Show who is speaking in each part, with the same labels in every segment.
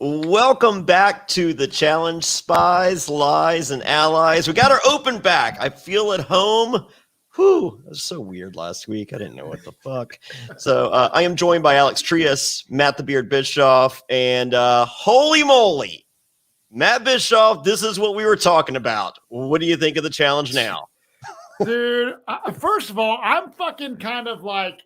Speaker 1: Welcome back to the challenge, Spies, Lies, and Allies. We got our open back. I feel at home. Whew, that was so weird last week. I didn't know what the fuck. So I am joined by Alex Trias, Matt the Beard Bischoff, and holy moly, Matt Bischoff, this is what we were talking about. What do you think of the challenge now?
Speaker 2: Dude, first of all, I'm fucking kind of like,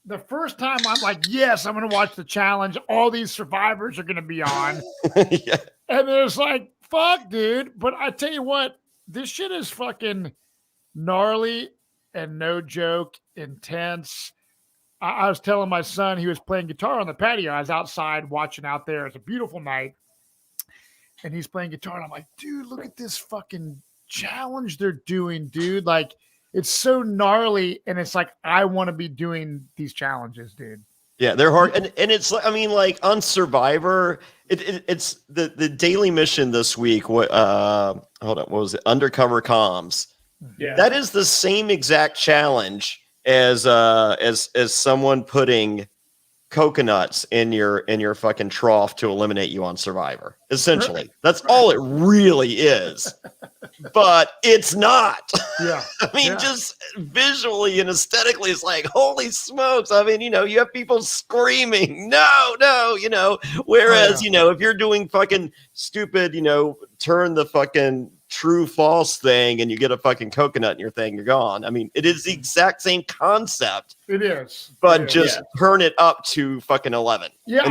Speaker 2: the first time I'm like, yes, I'm going to watch the challenge. All these survivors are going to be on.
Speaker 1: Yeah.
Speaker 2: And there's like, fuck, dude. But I tell you what, this shit is fucking gnarly and no joke, intense. I was telling my son, he was playing guitar on the patio. I was outside watching out there. It's a beautiful night. And he's playing guitar. And I'm like, dude, look at this fucking challenge they're doing, dude. Like, it's so gnarly, and it's like I want to be doing these challenges, dude.
Speaker 1: Yeah, they're hard, and it's like, I mean, like on Survivor, it's the daily mission this week. What hold on, what was it? Undercover Comms.
Speaker 3: Yeah,
Speaker 1: that is the same exact challenge as someone putting coconuts in your fucking trough to eliminate you on Survivor. Essentially, that's all it really is. But it's not.
Speaker 2: Yeah.
Speaker 1: I mean, just visually and aesthetically, it's like, holy smokes. I mean, you have people screaming, no, whereas, if you're doing fucking stupid, turn the fucking true false thing and you get a fucking coconut in your thing, you're gone. I mean, it is the exact same concept.
Speaker 2: It is.
Speaker 1: But just turn it up to fucking 11.
Speaker 2: Yeah,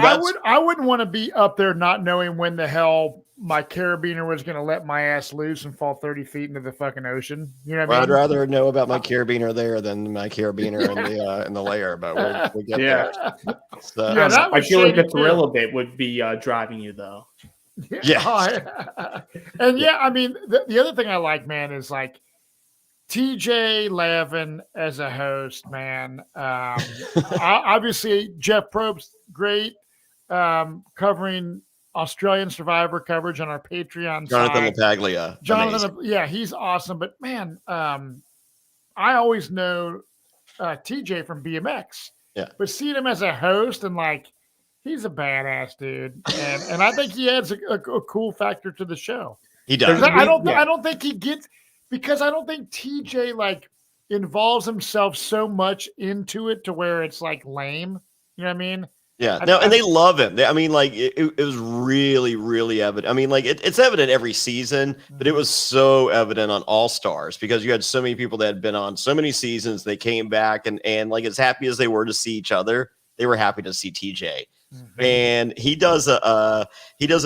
Speaker 2: I wouldn't want to be up there not knowing when the hell my carabiner was going to let my ass loose and fall 30 feet into the fucking ocean. You know what I mean?
Speaker 1: I'd rather know about my carabiner there than my carabiner in the layer, but we'll get there. So,
Speaker 3: I feel like the thrill of it would be driving you, though.
Speaker 2: Yeah. And I mean, the other thing I like, man, is like TJ Lavin as a host, man. Obviously, Jeff Probst, great, covering Australian Survivor coverage on our Patreon.
Speaker 1: Jonathan LaPaglia.
Speaker 2: Jonathan, he's awesome. But man, I always know TJ from BMX.
Speaker 1: Yeah.
Speaker 2: But seeing him as a host and like, he's a badass dude, and I think he adds a cool factor to the show.
Speaker 1: He does.
Speaker 2: I don't think he gets, because I don't think TJ like involves himself so much into it to where it's like lame. You know what I mean?
Speaker 1: Yeah. No, and they love him. I mean, like it was really, really evident. I mean, like it's evident every season, but it was so evident on All Stars because you had so many people that had been on so many seasons. They came back and like as happy as they were to see each other, they were happy to see TJ. Mm-hmm. And he does a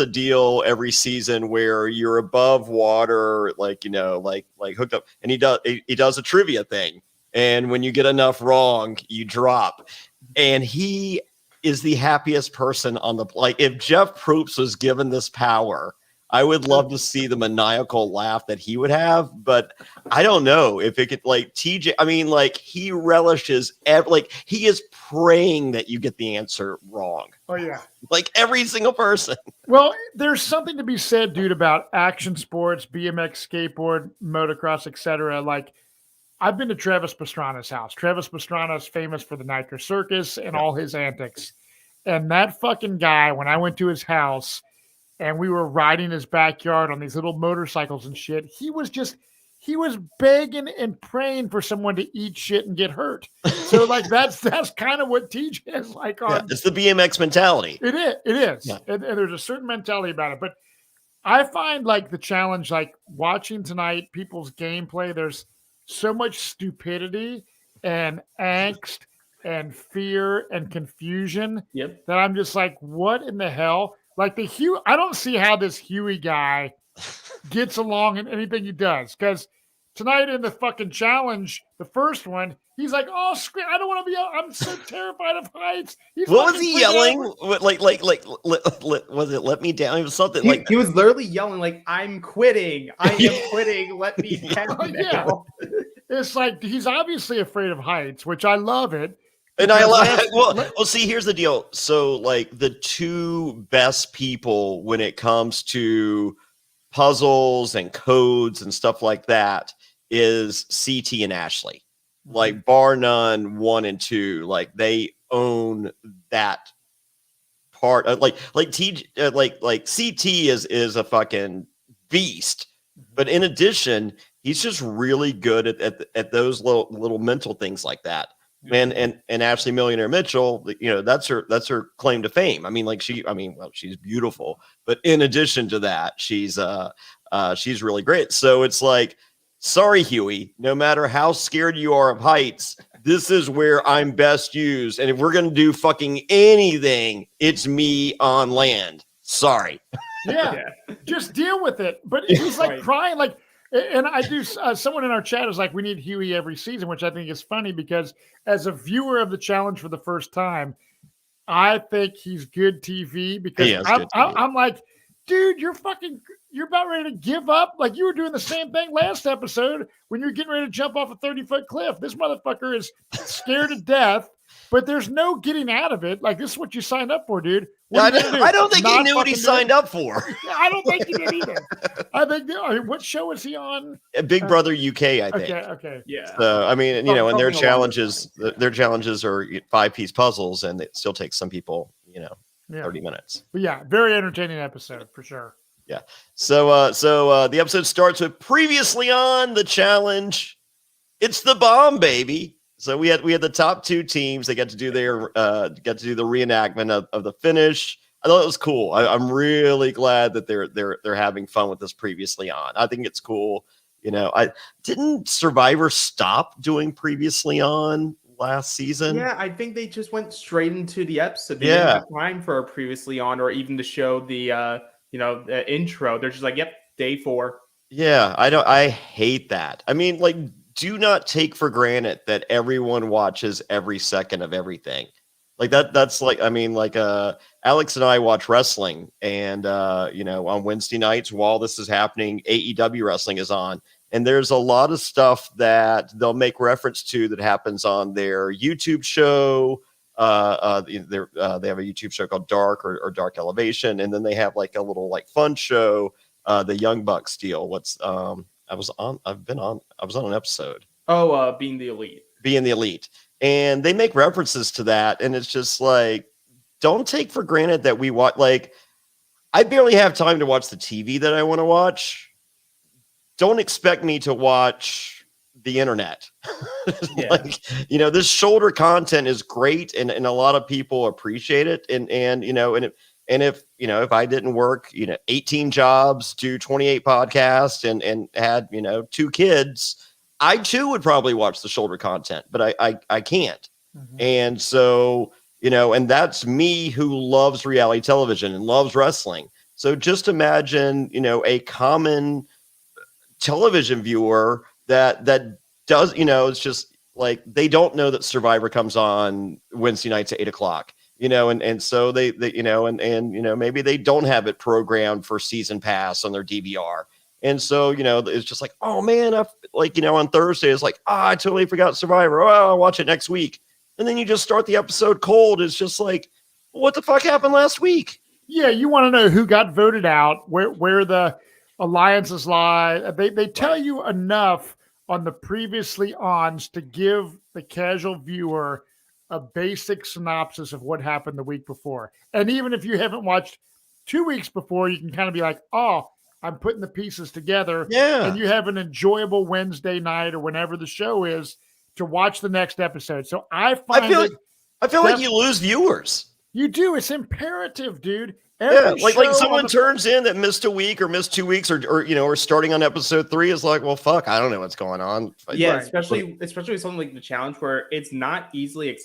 Speaker 1: deal every season where you're above water, like hooked up, and he does a trivia thing. And when you get enough wrong, you drop. And he is the happiest person on the, like, if Jeff Probst was given this power, I would love to see the maniacal laugh that he would have, but I don't know if it could, like TJ. I mean, like he relishes, like he is praying that you get the answer wrong.
Speaker 2: Oh yeah,
Speaker 1: like every single person.
Speaker 2: Well, there's something to be said, dude, about action sports, BMX, skateboard, motocross, etc. Like I've been to Travis Pastrana's house. Travis Pastrana is famous for the Nitro Circus and all his antics. And that fucking guy, when I went to his house, and we were riding his backyard on these little motorcycles and shit, he was begging and praying for someone to eat shit and get hurt. So like that's kind of what TJ is like on.
Speaker 1: Yeah, it's the BMX mentality.
Speaker 2: It is. Yeah. And there's a certain mentality about it. But I find like the challenge, like watching tonight, people's gameplay, there's so much stupidity and angst and fear and confusion that I'm just like, what in the hell? Like I don't see how this Huey guy gets along in anything he does. Because tonight in the fucking challenge, the first one, he's like, "Oh, screw! I don't want to be. I'm so terrified of heights."
Speaker 1: What was he yelling? Like, was it "Let me down"? It was something like
Speaker 3: he was literally yelling, like, "I'm quitting. I am quitting. Let me down."
Speaker 2: Yeah, it's like he's obviously afraid of heights, which I love it.
Speaker 1: And I like, well, see, here's the deal. So, like, the two best people when it comes to puzzles and codes and stuff like that is CT and Ashley. Like, bar none, 1 and 2. Like, they own that part of like CT is a fucking beast, but in addition, he's just really good at those little mental things like that. And Ashley Millionaire Mitchell, that's her claim to fame. I mean, she's beautiful, but in addition to that, she's really great. So it's like, sorry, Huey, no matter how scared you are of heights, this is where I'm best used. And if we're gonna do fucking anything, it's me on land. Sorry.
Speaker 2: Yeah, just deal with it. But he's like crying, like, and I do. Someone in our chat is like, we need Huey every season, which I think is funny because as a viewer of the challenge for the first time, I think he's good TV because I'm like, dude, you're about ready to give up. Like you were doing the same thing last episode when you're getting ready to jump off a 30-foot cliff. This motherfucker is scared to death, but there's no getting out of it. Like this is what you signed up for, dude.
Speaker 1: I don't think he knew what he signed up for.
Speaker 2: I don't think he did either. I think what show is he on?
Speaker 1: Big Brother UK, I think.
Speaker 2: Okay.
Speaker 3: Yeah.
Speaker 1: So I mean, and their challenges are 5-piece puzzles, and it still takes some people, 30 minutes.
Speaker 2: But yeah, very entertaining episode for sure.
Speaker 1: Yeah. So the episode starts with previously on the challenge. It's the bomb, baby. So we had the top two teams. They got to do the reenactment of the finish. I thought it was cool. I'm really glad that they're having fun with this previously on. I think it's cool. I didn't Survivor stop doing previously on last season.
Speaker 3: Yeah, I think they just went straight into the episode. They didn't have time for a previously on or even to show the the intro. They're just like, yep, day 4.
Speaker 1: Yeah, I hate that. I mean, like, do not take for granted that everyone watches every second of everything. Like that's like, I mean, like Alex and I watch wrestling, and on Wednesday nights while this is happening, AEW wrestling is on. And there's a lot of stuff that they'll make reference to that happens on their YouTube show. They have a YouTube show called Dark or Dark Elevation, and then they have like a little like fun show, the Young Bucks deal. I was on an episode.
Speaker 3: Oh, Being the Elite.
Speaker 1: And they make references to that, and it's just like, don't take for granted that we watch. Like, I barely have time to watch the TV that I want to watch. Don't expect me to watch the internet.
Speaker 3: Yeah.
Speaker 1: Like, this shoulder content is great, and a lot of people appreciate it. And if I didn't work, 18 jobs, do 28 podcasts, and had 2 kids, I too would probably watch the shoulder content, but I can't.
Speaker 2: Mm-hmm.
Speaker 1: And so, and that's me who loves reality television and loves wrestling. So just imagine, a common television viewer that does, it's just like, they don't know that Survivor comes on Wednesday nights at 8:00, and so they maybe they don't have it programmed for season pass on their DVR. And so, it's just like, oh man, on Thursday, it's like, I totally forgot Survivor. Oh, I'll watch it next week. And then you just start the episode cold. It's just like, what the fuck happened last week?
Speaker 2: Yeah, you want to know who got voted out, where the alliances lie. They tell you enough on the previously ons to give the casual viewer a basic synopsis of what happened the week before. And even if you haven't watched 2 weeks before, you can kind of be like, oh, I'm putting the pieces together.
Speaker 1: Yeah.
Speaker 2: And you have an enjoyable Wednesday night or whenever the show is to watch the next episode. So I feel
Speaker 1: like you lose viewers.
Speaker 2: You do. It's imperative, dude.
Speaker 1: Like someone turns in that missed a week or missed 2 weeks or starting on episode 3 is like, well, fuck, I don't know what's going on.
Speaker 3: Yeah, right. especially with something like the challenge where it's not easily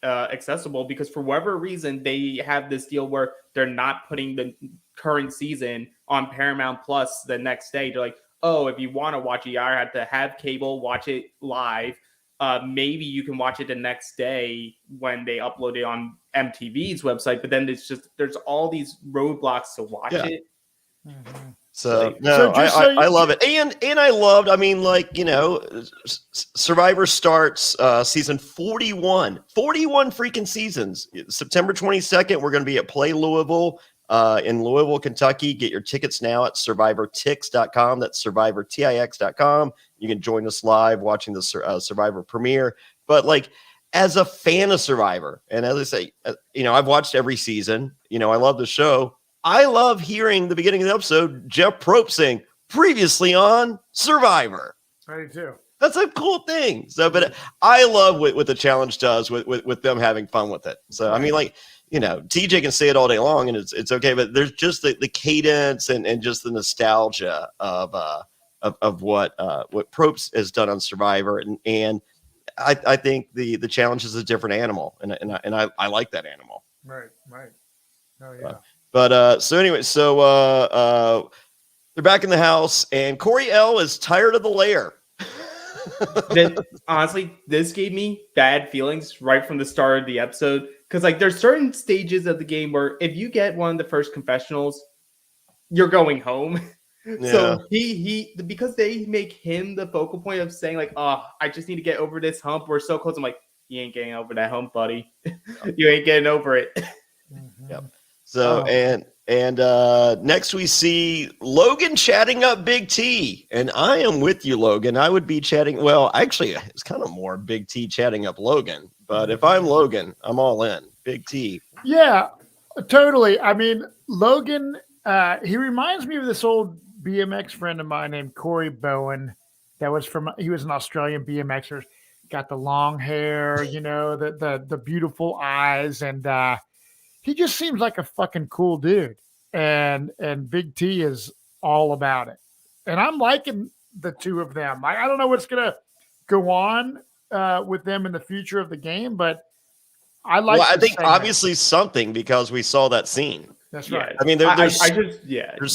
Speaker 3: accessible because for whatever reason they have this deal where they're not putting the current season on Paramount Plus the next day. They're like, oh, if you want to watch it, you either have to have cable, watch it live. Maybe you can watch it the next day when they upload it on MTV's website, but then there's all these roadblocks to watch it.
Speaker 2: Mm-hmm.
Speaker 1: So I love it. And I loved, I mean, like, Survivor starts season 41 freaking seasons. September 22nd, we're going to be at Play Louisville in Louisville, Kentucky. Get your tickets now at survivortix.com. That's survivortix.com. You can join us live watching the Survivor premiere. But like, as a fan of Survivor, and as I say, I've watched every season. I love the show. I love hearing the beginning of the episode, Jeff Probst saying, previously on Survivor.
Speaker 2: I do too.
Speaker 1: That's a cool thing. So, but I love what the challenge does with them having fun with it. So, I mean, like, TJ can say it all day long and it's okay, but there's just the cadence and just the nostalgia of what Probst has done on Survivor. And I think the challenge is a different animal. And I like that animal.
Speaker 2: Right. Oh yeah.
Speaker 1: So anyway, they're back in the house and Corey L is tired of the lair.
Speaker 3: Honestly, this gave me bad feelings right from the start of the episode because there's certain stages of the game where if you get one of the first confessionals, you're going home. Yeah. So he because they make him the focal point of saying I just need to get over this hump. We're so close. I'm like, you ain't getting over that hump, buddy. You ain't getting over it.
Speaker 2: Mm-hmm.
Speaker 1: Yep. So and next we see Logan chatting up Big T, and I am with you, Logan. I would be chatting. Well, actually, it's kind of more Big T chatting up Logan. But if I'm Logan, I'm all in. Big T.
Speaker 2: Yeah, totally. I mean, Logan. He reminds me of this old BMX friend of mine named Corey Bowen. He was an Australian BMXer. Got the long hair, the beautiful eyes, and he just seems like a fucking cool dude. And Big T is all about it. And I'm liking the two of them. I don't know what's gonna go on with them in the future of the game, but I like.
Speaker 1: Well, I think obviously something because we saw that scene.
Speaker 2: That's right.
Speaker 1: I mean, there's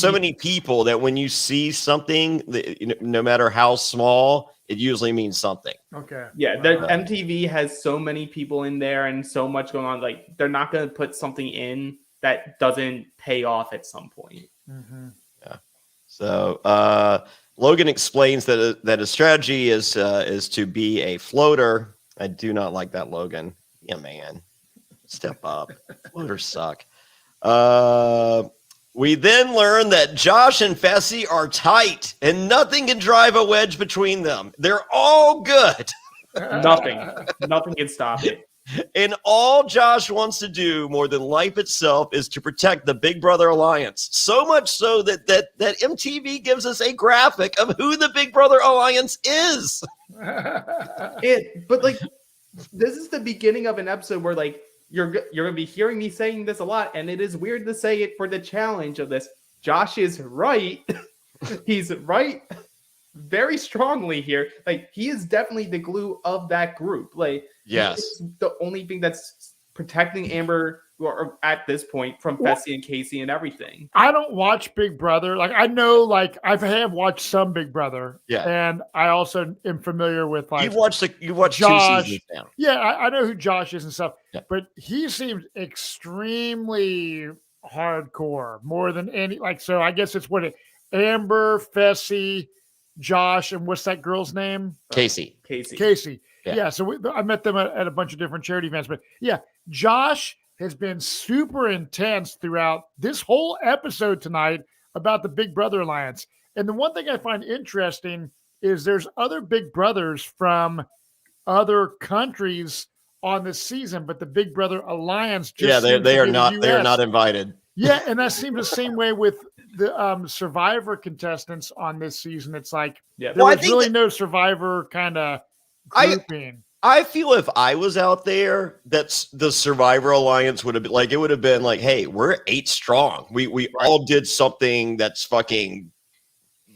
Speaker 1: so many people that when you see something, that, no matter how small, it usually means something.
Speaker 2: Okay.
Speaker 3: Yeah, MTV has so many people in there and so much going on. Like, they're not going to put something in that doesn't pay off at some point.
Speaker 2: Mm-hmm.
Speaker 1: Yeah. So Logan explains that his strategy is to be a floater. I do not like that, Logan. Yeah, man. Step up. Floaters suck. We then learn that Josh and Fessy are tight and nothing can drive a wedge between them. They're all good.
Speaker 3: Nothing can stop it.
Speaker 1: And all Josh wants to do more than life itself is to protect the Big Brother Alliance. So much so that MTV gives us a graphic of who the Big Brother Alliance is.
Speaker 3: But this is the beginning of an episode where you're going to be hearing me saying this a lot, and it is weird to say it for the challenge of this. Josh is right. He's right very strongly here. He is definitely the glue of that group.
Speaker 1: Yes.
Speaker 3: The only thing that's protecting Amber or at this point from Fessy and Casey and everything.
Speaker 2: I don't watch Big Brother. I know, I have watched some Big Brother.
Speaker 1: Yeah.
Speaker 2: And I also am familiar with
Speaker 1: you've watched
Speaker 2: Josh.
Speaker 1: 2 seasons now.
Speaker 2: Yeah, I know who Josh is and stuff.
Speaker 1: Yeah.
Speaker 2: But he seems extremely hardcore, more than any. So I guess it's Amber, Fessy, Josh, and what's that girl's name?
Speaker 1: Casey.
Speaker 2: Yeah. So I met them at a bunch of different charity events. But yeah, Josh has been super intense throughout this whole episode tonight about the Big Brother Alliance. And the one thing I find interesting is there's other Big Brothers from other countries on this season, but the Big Brother Alliance
Speaker 1: they are not invited.
Speaker 2: Yeah, and that seems the same way with the Survivor contestants on this season. It's no Survivor kind of grouping.
Speaker 1: I feel if I was out there, that's the Survivor Alliance would have been it would have been hey, we're 8 strong. We all did something that's fucking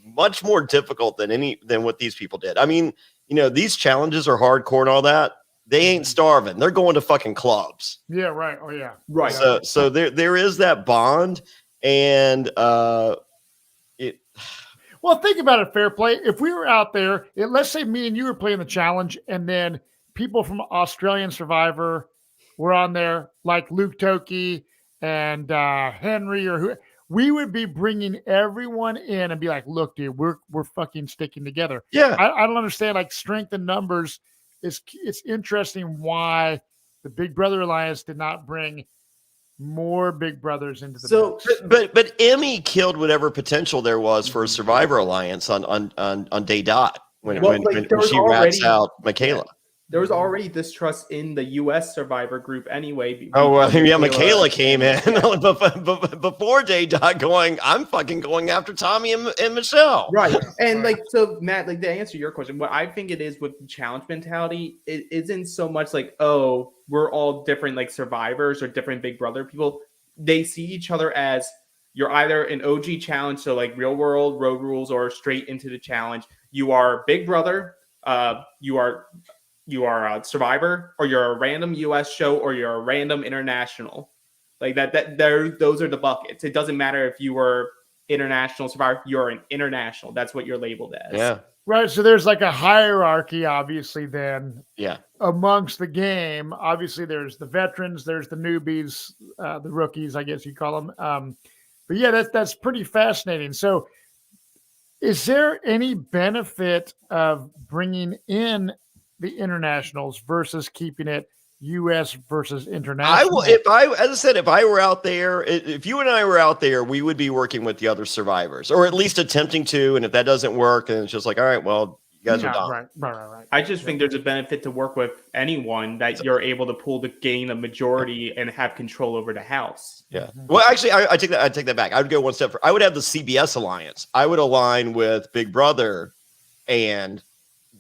Speaker 1: much more difficult than what these people did. I mean, these challenges are hardcore and all that. They ain't starving. They're going to fucking clubs.
Speaker 2: Yeah, right. Oh yeah.
Speaker 3: Right.
Speaker 1: So there is that bond and
Speaker 2: Well, think about it, Fair Play. If we were out there, let's say me and you were playing the challenge, and then people from Australian Survivor were on there, like Luke Toki and Henry or who, we would be bringing everyone in and be like, look, dude, we're fucking sticking together.
Speaker 1: Yeah.
Speaker 2: I don't understand, strength in numbers. It's interesting why the Big Brother Alliance did not bring more Big Brothers into the mix.
Speaker 1: But Emmy killed whatever potential there was for a Survivor Alliance on day dot when she rats out Michaela.
Speaker 3: there was already distrust in the U.S. Survivor group anyway.
Speaker 1: Oh, well,
Speaker 3: because
Speaker 1: yeah,
Speaker 3: of
Speaker 1: Michaela came in
Speaker 3: Yeah.
Speaker 1: before Day-Dot going, I'm fucking going after Tommy and Michelle.
Speaker 3: Right. And
Speaker 2: Right.
Speaker 3: like, so Matt, like to answer your question, what I think it is with the challenge mentality, it isn't so much like, oh, we're all different like survivors or different Big Brother people. They see each other as you're either an OG challenge, so like real world road rules, or straight into the challenge. You are Big Brother, you are a survivor, or you're a random US show, or you're a random international. Like those are the buckets. It doesn't matter if you were international survivor, you're an international. That's what you're labeled as.
Speaker 1: Yeah.
Speaker 2: Right. So there's like a hierarchy, obviously, then
Speaker 1: Yeah.
Speaker 2: amongst the game. Obviously, there's the veterans, there's the newbies, the rookies, I guess you call them. But yeah, that's pretty fascinating. So, is there any benefit of bringing in the internationals versus keeping it U.S. versus international?
Speaker 1: As I said, if I were out there, if you and I were out there, we would be working with the other survivors, or at least attempting to. And if that doesn't work, then it's just like, all right, well, you guys are done.
Speaker 2: Right.
Speaker 3: I just think there's a benefit to work with anyone that you're able to pull to gain a majority and have control over the house.
Speaker 1: Yeah. Well, actually, I take that back. I would go one step further. I would have the CBS alliance. I would align with Big Brother and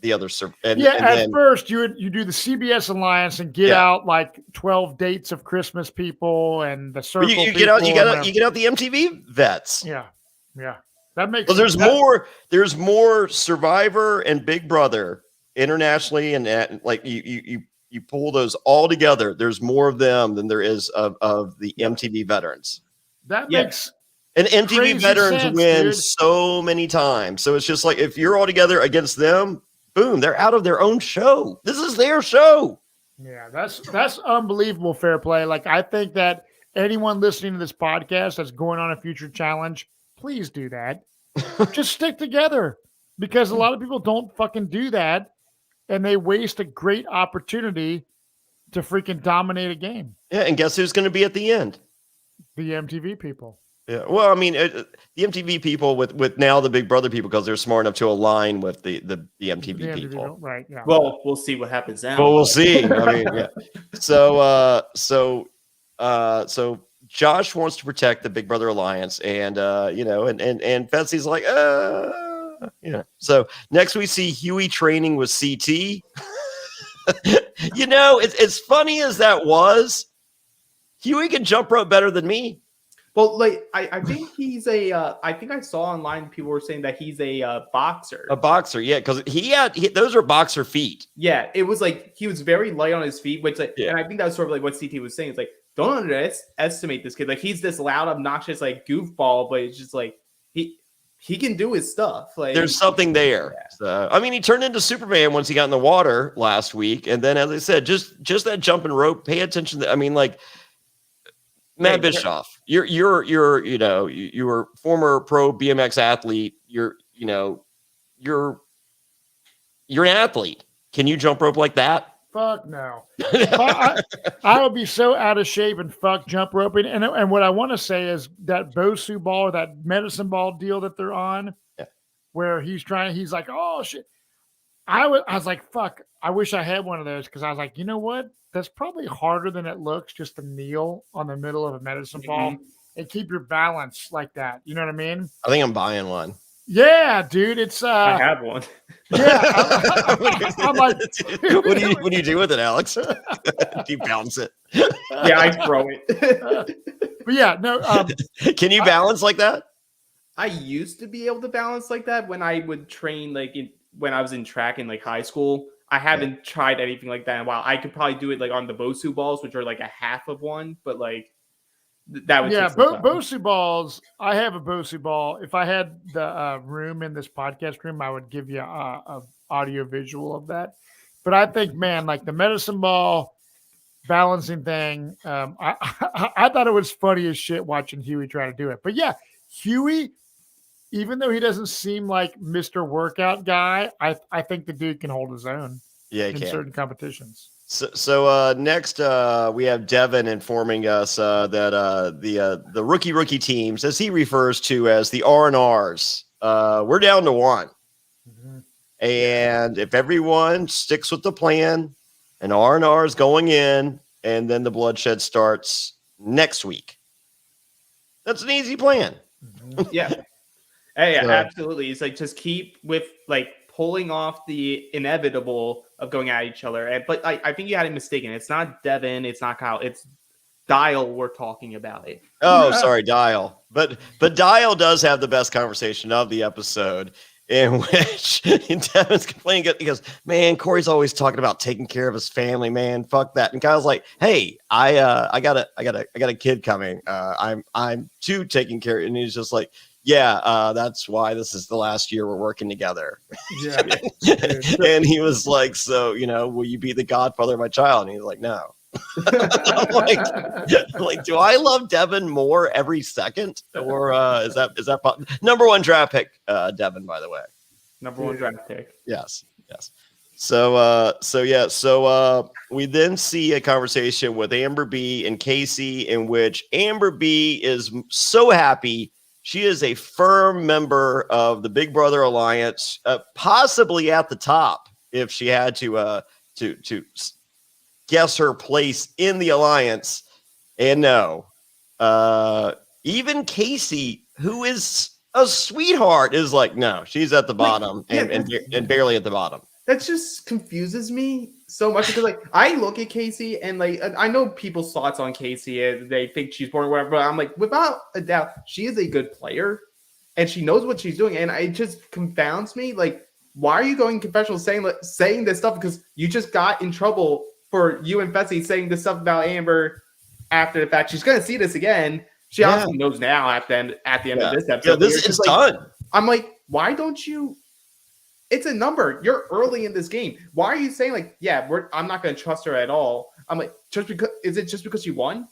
Speaker 1: the other.
Speaker 2: First you do the CBS alliance and get out like 12 dates of Christmas people and the circle.
Speaker 1: You get out the MTV vets.
Speaker 2: Yeah. That makes
Speaker 1: sense. There's more Survivor and Big Brother internationally, and like you pull those all together. There's more of them than there is of the MTV veterans.
Speaker 2: That makes
Speaker 1: and MTV veterans
Speaker 2: sense,
Speaker 1: win
Speaker 2: dude.
Speaker 1: So many times. So it's just like if you're all together against them, boom, they're out of their own show. This is their show.
Speaker 2: Yeah, that's unbelievable fair play. Like, I think that anyone listening to this podcast that's going on a future challenge, please do that. Just stick together, because a lot of people don't fucking do that, and they waste a great opportunity to freaking dominate a game.
Speaker 1: Yeah, and guess who's going to be at the end?
Speaker 2: The MTV people.
Speaker 1: Yeah, well, I mean, the MTV people with now the Big Brother people, because they're smart enough to align with the MTV people.
Speaker 2: Right. Yeah.
Speaker 3: Well, we'll see what happens now.
Speaker 1: Well, we'll see. I mean, yeah. So Josh wants to protect the Big Brother alliance, and and Betsy's like, So next we see Huey training with CT. It's funny as that was, Huey can jump rope better than me.
Speaker 3: Well, like I think he's I think I saw online people were saying that he's a boxer.
Speaker 1: A boxer, yeah, because those are boxer feet.
Speaker 3: Yeah, it was like he was very light on his feet, which and I think that was sort of like what CT was saying. It's like, don't underestimate this kid. Like, he's this loud, obnoxious, like goofball, but it's just like he can do his stuff. Like,
Speaker 1: there's something there. Yeah. So, I mean, he turned into Superman once he got in the water last week, and then, as I said, just that jumping rope. Pay attention. I mean, like, Matt Bischoff, you're a former pro BMX athlete. You're an athlete. Can you jump rope like that?
Speaker 2: Fuck no. I would be so out of shape and fuck jump roping. And what I want to say is that Bosu ball, or that medicine ball deal that they're on, where he's like, oh shit. I was like, fuck, I wish I had one of those, because I was like, you know what? That's probably harder than it looks, just to kneel on the middle of a medicine ball and keep your balance like that. You know what I mean?
Speaker 1: I think I'm buying one.
Speaker 2: Yeah, dude. It's
Speaker 3: I have one.
Speaker 2: Yeah. I'm like,
Speaker 1: what do you do with it, Alex? Do you bounce it?
Speaker 3: Yeah, I throw it.
Speaker 2: But yeah, no.
Speaker 1: Can you balance like that?
Speaker 3: I used to be able to balance like that when I would train, like when I was in track in like high school. I haven't tried anything like that in a while. I could probably do it like on the Bosu balls, which are like a half of one, but like that would
Speaker 2: Bosu balls. I have a Bosu ball. If I had the room in this podcast room, I would give you a audio visual of that. But I think, man, like the medicine ball balancing thing, I thought it was funny as shit watching Huey try to do it. But yeah, Huey, even though he doesn't seem like Mr. Workout guy, I think the dude can hold his own in certain competitions.
Speaker 1: So next we have Devin informing us that the rookie teams, as he refers to as the R&Rs, we're down to one. Mm-hmm. And if everyone sticks with the plan, and R&R is going in, and then the bloodshed starts next week. That's an easy plan.
Speaker 3: Yeah. Hey, yeah,
Speaker 1: So-
Speaker 3: absolutely. It's like just keep with like pulling off the inevitable of going at each other. But I think you had it mistaken. It's not Devin. It's not Kyle. It's Dial. We're talking about it.
Speaker 1: Oh, sorry, Dial. But Dial does have the best conversation of the episode, in which Devin's complaining. He goes, "Man, Corey's always talking about taking care of his family. Man, fuck that." And Kyle's like, "Hey, I got a kid coming. I'm too taking care." And he's just like, "Yeah, that's why this is the last year we're working together."
Speaker 2: Yeah.
Speaker 1: And he was like, "So, will you be the godfather of my child?" And he's like, "No." I'm like, do I love Devin more every second, or is that number one draft pick? Devin, by the way,
Speaker 3: Number one draft pick.
Speaker 1: yes. So we then see a conversation with Amber B and Casey, in which Amber B is so happy. She is a firm member of the Big Brother Alliance, possibly at the top if she had to guess her place in the alliance. And no, even Casey, who is a sweetheart, is like, no, she's at the bottom and barely at the bottom.
Speaker 3: That just confuses me so much because like I look at Casey and like I know people's thoughts on Casey and they think she's boring or whatever, but I'm like, without a doubt, she is a good player and she knows what she's doing. And it just confounds me. Like, why are you going confessional saying this stuff? Because you just got in trouble for you and Fessy saying this stuff about Amber after the fact. She's gonna see this again. She also knows now at the end of this episode.
Speaker 1: Yeah, this is done.
Speaker 3: I'm like, why don't you? It's a number. You're early in this game. Why are you saying like, yeah, I'm not gonna trust her at all? I'm like, just because you won?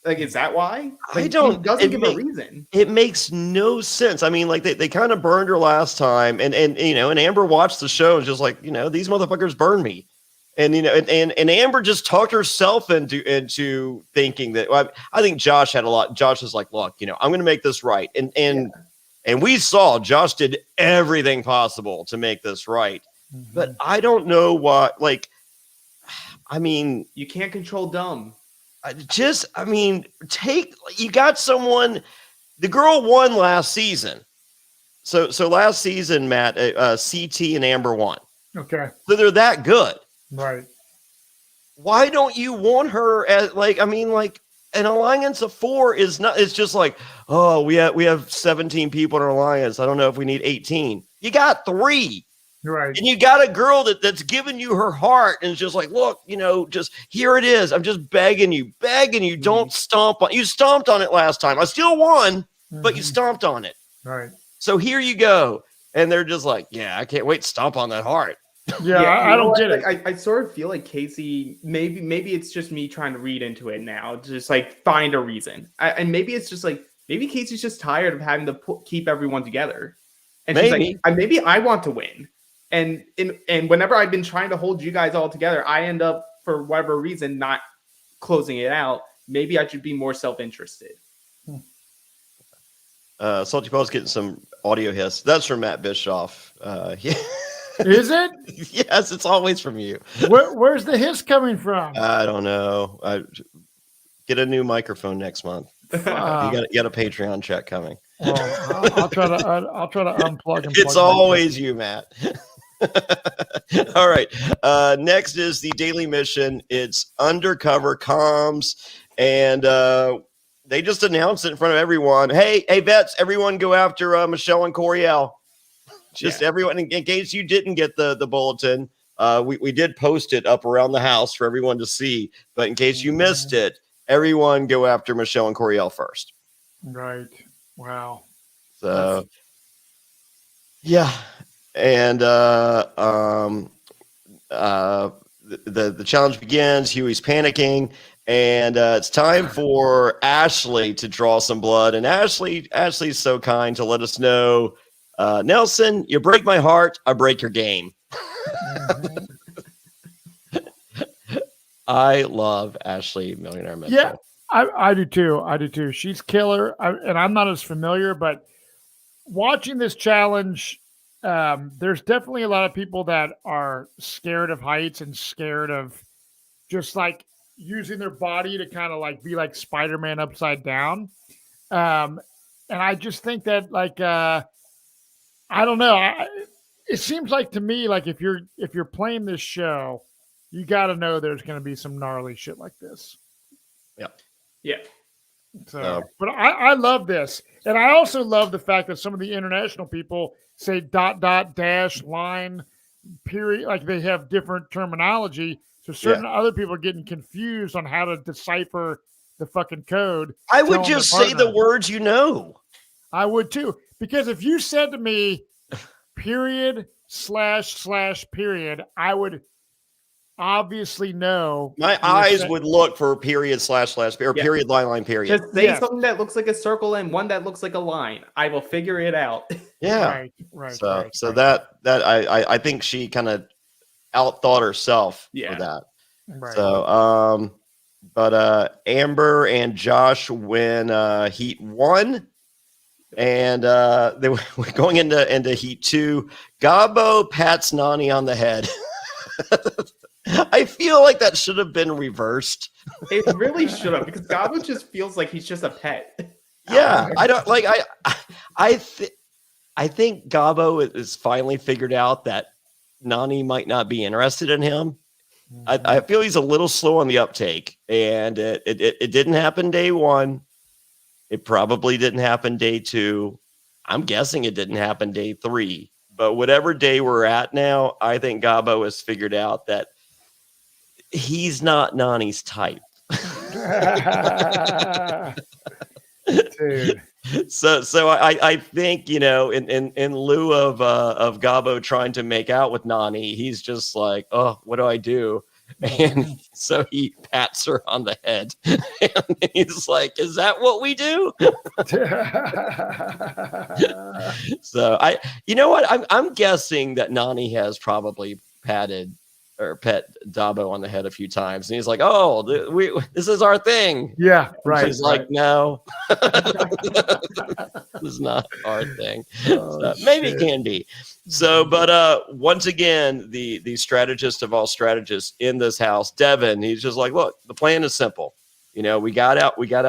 Speaker 3: Like, is that why? Like,
Speaker 1: I don't.
Speaker 3: It doesn't give a reason.
Speaker 1: It makes no sense. I mean, like they kind of burned her last time, and Amber watched the show and just like, these motherfuckers burned me. And and Amber just talked herself into thinking that. Well, I think Josh had a lot. Josh was like, "Look, I'm going to make this right," and we saw Josh did everything possible to make this right. Mm-hmm. But I don't know what. Like, I mean,
Speaker 3: you can't control dumb.
Speaker 1: You got someone. The girl won last season, so last season, Matt, CT and Amber won.
Speaker 2: Okay,
Speaker 1: so they're that good.
Speaker 2: Right.
Speaker 1: Why don't you want her as an alliance of 4 is not, it's just like, oh, we have 17 people in our alliance. I don't know if we need 18. You got 3.
Speaker 2: Right.
Speaker 1: And you got a girl that's giving you her heart and it's just like, look, just here it is. I'm just begging you, don't stomp on. You stomped on it last time. I still won, but you stomped on it.
Speaker 2: Right.
Speaker 1: So here you go. And they're just like, yeah, I can't wait to stomp on that heart.
Speaker 2: Yeah, I don't get it.
Speaker 3: I sort of feel like Casey, maybe it's just me trying to read into it now, just like find a reason. And maybe it's just like, maybe Casey's just tired of having to keep everyone together. And she's like, maybe I want to win. And whenever I've been trying to hold you guys all together, I end up, for whatever reason, not closing it out. Maybe I should be more self-interested.
Speaker 1: Salty Paul's getting some audio hiss. That's from Matt Bischoff. Yeah.
Speaker 2: Is it?
Speaker 1: Yes, it's always from you.
Speaker 2: Where's the hiss coming from?
Speaker 1: I don't know. Get a new microphone next month. You got a Patreon check coming.
Speaker 2: Well, I'll try to unplug.
Speaker 1: It's always you, Matt. All right. Next is the daily mission. It's undercover comms, and they just announced it in front of everyone. Hey, vets! Everyone, go after Michelle and Coriel. Everyone, in case you didn't get the bulletin, we did post it up around the house for everyone to see. But in case you missed it, everyone go after Michelle and Coriel first.
Speaker 2: Right. Wow.
Speaker 1: So, yeah. And the challenge begins. Huey's panicking. And it's time for Ashley to draw some blood. And Ashley's so kind to let us know, Nelson, you break my heart, I break your game. I love Ashley Millionaire Mitchell.
Speaker 2: Yeah, I do too. She's killer. And I'm not as familiar, but watching this challenge, there's definitely a lot of people that are scared of heights and scared of just like using their body to kind of like be like Spider-Man upside down. And I just think that like I don't know. It seems like to me like if you're playing this show, you got to know there's going to be some gnarly shit like this.
Speaker 1: Yeah.
Speaker 3: Yeah.
Speaker 2: So, but I love this, and I also love the fact that some of the international people say ... line period, like they have different terminology. So certain other people are getting confused on how to decipher the fucking code.
Speaker 1: I would just say the words you know.
Speaker 2: I would too, because if you said to me period / period, I would obviously know.
Speaker 1: My eyes would look for period / or period line period.
Speaker 3: Just say something that looks like a circle and one that looks like a line. I will figure it out.
Speaker 2: Yeah. Right.
Speaker 1: So that I think she kind of outthought herself for that.
Speaker 2: Right.
Speaker 1: So but Amber and Josh win heat 1. And they were going into heat 2. Gabo pats Nani on the head. I feel like that should have been reversed.
Speaker 3: It really should have, because Gabo just feels like he's just a pet.
Speaker 1: Yeah, I don't like. I think Gabo is finally figured out that Nani might not be interested in him. I feel he's a little slow on the uptake, and it didn't happen day 1. It probably didn't happen day 2. I'm guessing it didn't happen day 3. But whatever day we're at now, I think Gabo has figured out that he's not Nani's type.
Speaker 2: Dude.
Speaker 1: So I think, you know, in lieu of Gabo trying to make out with Nani, he's just like, oh, what do I do? And so he pats her on the head, and he's like, "Is that what we do?" So you know what? I'm guessing that Nani has probably pet Dabo on the head a few times, and he's like, "Oh, this is our thing."
Speaker 2: Yeah, right.
Speaker 1: She's like, "No, this is not our thing." So maybe it can be. So, but once again, the strategist of all strategists in this house, Devin, he's just like, "Look, the plan is simple. You know, we got out Michelle